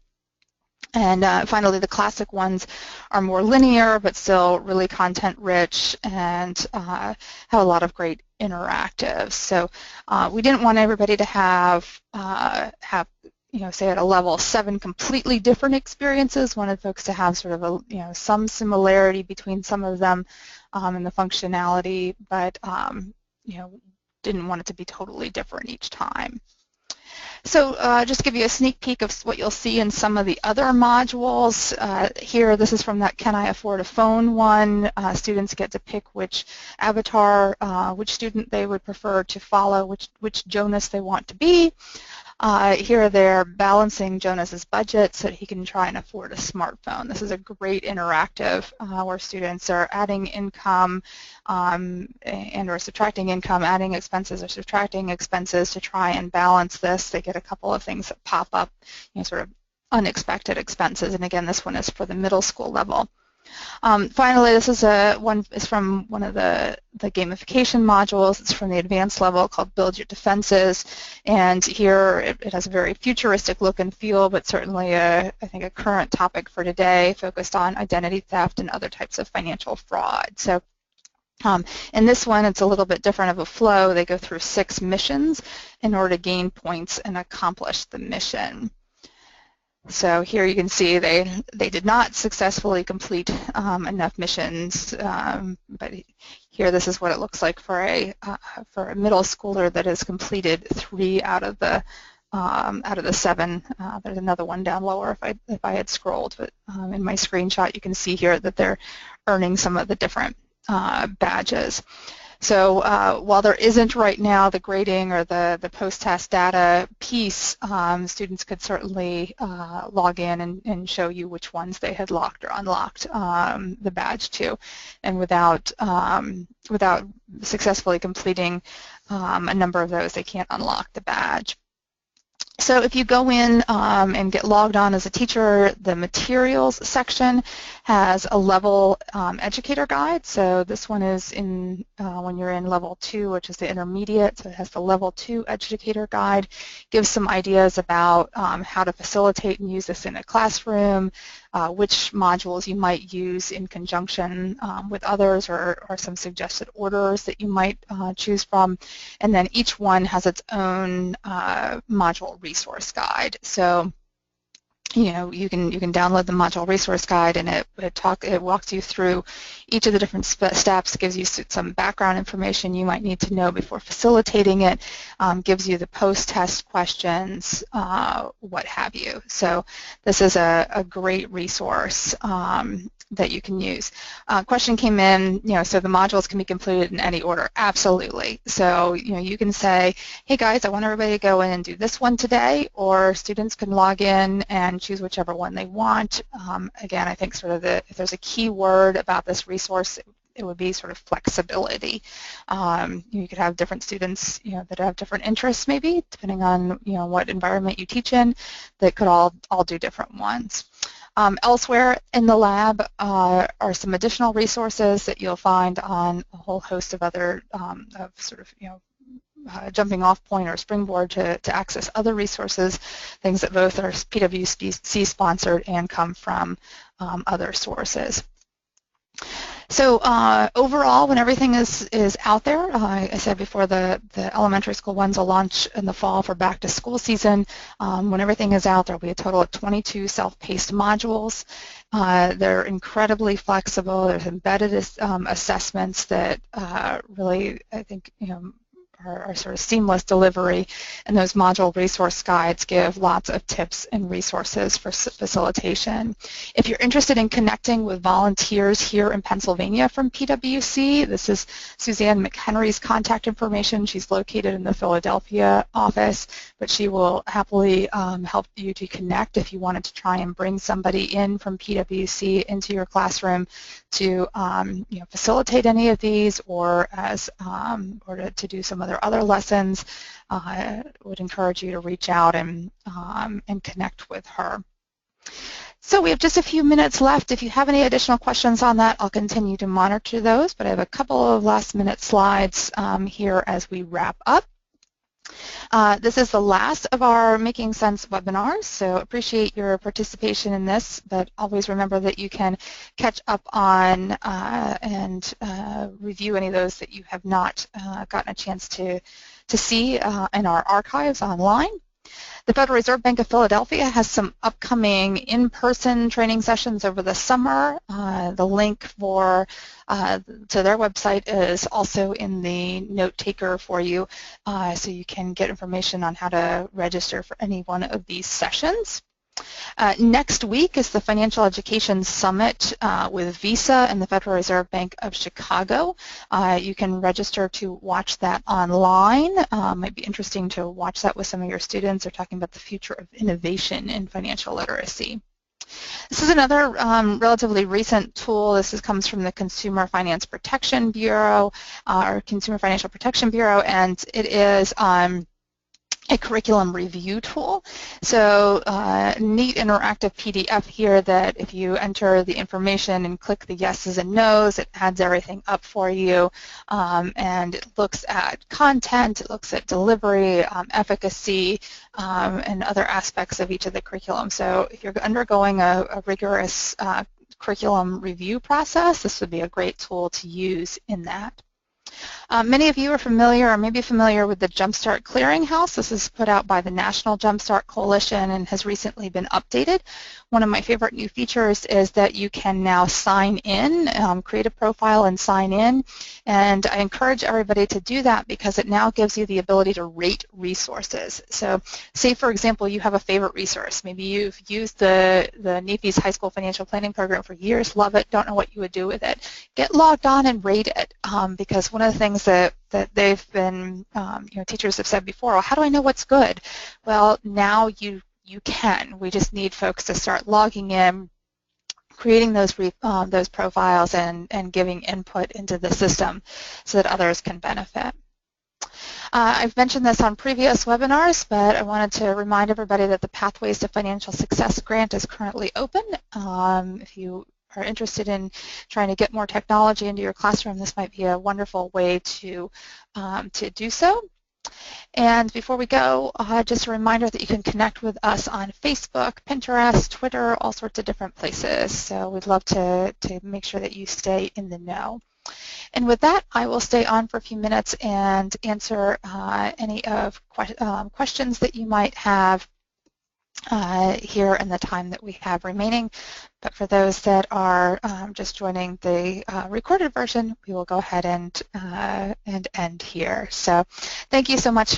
And finally, the classic ones are more linear, but still really content-rich and have a lot of great interactives. So we didn't want everybody to have say at a level 7 completely different experiences. Wanted folks to have sort of some similarity between some of them in the functionality, but didn't want it to be totally different each time. So just to give you a sneak peek of what you'll see in some of the other modules. Here, this is from that Can I Afford a Phone one. Students get to pick which avatar, which student they would prefer to follow, which Jonas they want to be. Here they're balancing Jonas's budget so that he can try and afford a smartphone. This is a great interactive where students are adding income and or subtracting income, adding expenses or subtracting expenses to try and balance this. They get a couple of things that pop up, sort of unexpected expenses. And again, this one is for the middle school level. Finally, this is from one of the gamification modules. It's from the advanced level called Build Your Defenses, and here it has a very futuristic look and feel, but certainly I think a current topic for today, focused on identity theft and other types of financial fraud. So in this one, it's a little bit different of a flow. They go through 6 missions in order to gain points and accomplish the mission. So here you can see they did not successfully complete enough missions, but here this is what it looks like for a middle schooler that has completed 3 out of the 7. There's another one down lower if I had scrolled, but in my screenshot you can see here that they're earning some of the different badges. So while there isn't right now the grading or the post-test data piece, students could certainly log in and show you which ones they had locked or unlocked the badge to. And without successfully completing a number of those, they can't unlock the badge. So if you go in and get logged on as a teacher, the materials section has a level educator guide. So this one is in when you're in level 2, which is the intermediate. So it has the level 2 educator guide, gives some ideas about how to facilitate and use this in a classroom, which modules you might use in conjunction with others, or some suggested orders that you might choose from. And then each one has its own module resource guide. So you can download the module resource guide, and it walks you through each of the different steps, gives you some background information you might need to know before facilitating it, gives you the post-test questions, what have you. So this is a great resource that you can use. Question came in, so the modules can be completed in any order. Absolutely. So you can say, hey guys, I want everybody to go in and do this one today, or students can log in and choose whichever one they want. Again, I think sort of if there's a key word about this resource, it would be sort of flexibility. You could have different students, that have different interests maybe, depending on, what environment you teach in, that could all do different ones. Elsewhere in the lab are some additional resources that you'll find on a whole host of other jumping off point or springboard to access other resources, things that both are PwC sponsored and come from other sources. So overall, when everything is out there, I said before, the elementary school ones will launch in the fall for back to school season. When everything is out, there will be a total of 22 self-paced modules. They're incredibly flexible. There's embedded assessments that really, I think, are sort of seamless delivery, and those module resource guides give lots of tips and resources for facilitation. If you're interested in connecting with volunteers here in Pennsylvania from PwC, this is Suzanne McHenry's contact information. She's located in the Philadelphia office, but she will happily help you to connect if you wanted to try and bring somebody in from PwC into your classroom to facilitate any of these, or to do some other lessons. I would encourage you to reach out and connect with her. So we have just a few minutes left. If you have any additional questions on that, I'll continue to monitor those, but I have a couple of last-minute slides here as we wrap up. This is the last of our Making Sense webinars, so appreciate your participation in this, but always remember that you can catch up on and review any of those that you have not gotten a chance to see in our archives online. The Federal Reserve Bank of Philadelphia has some upcoming in-person training sessions over the summer. The link to their website is also in the note taker for you, so you can get information on how to register for any one of these sessions. Next week is the Financial Education Summit with Visa and the Federal Reserve Bank of Chicago. You can register to watch that online. Might be interesting to watch that with some of your students. They're talking about the future of innovation in financial literacy. This is another relatively recent tool. This comes from the Consumer Finance Protection Bureau, or Consumer Financial Protection Bureau, and it is a curriculum review tool. So neat interactive PDF here that if you enter the information and click the yeses and nos, it adds everything up for you, and it looks at content, it looks at delivery, efficacy, and other aspects of each of the curriculum. So if you're undergoing a rigorous curriculum review process, this would be a great tool to use in that. Many of you are familiar or maybe familiar with the Jumpstart Clearinghouse. This is put out by the National Jumpstart Coalition and has recently been updated. One of my favorite new features is that you can now sign in, create a profile and sign in, and I encourage everybody to do that because it now gives you the ability to rate resources. So say, for example, you have a favorite resource. Maybe you've used the NAEFI's High School Financial Planning Program for years, love it, don't know what you would do with it. Get logged on and rate it, because one of the things that they've been, teachers have said before, well, how do I know what's good? Well, now you can. We just need folks to start logging in, creating those profiles and giving input into the system so that others can benefit. I've mentioned this on previous webinars, but I wanted to remind everybody that the Pathways to Financial Success grant is currently open. If you are interested in trying to get more technology into your classroom, this might be a wonderful way to do so. And before we go, just a reminder that you can connect with us on Facebook, Pinterest, Twitter, all sorts of different places. So we'd love to make sure that you stay in the know. And with that, I will stay on for a few minutes and answer any of questions that you might have here in the time that we have remaining. But for those that are just joining the recorded version, we will go ahead and end here. So thank you so much.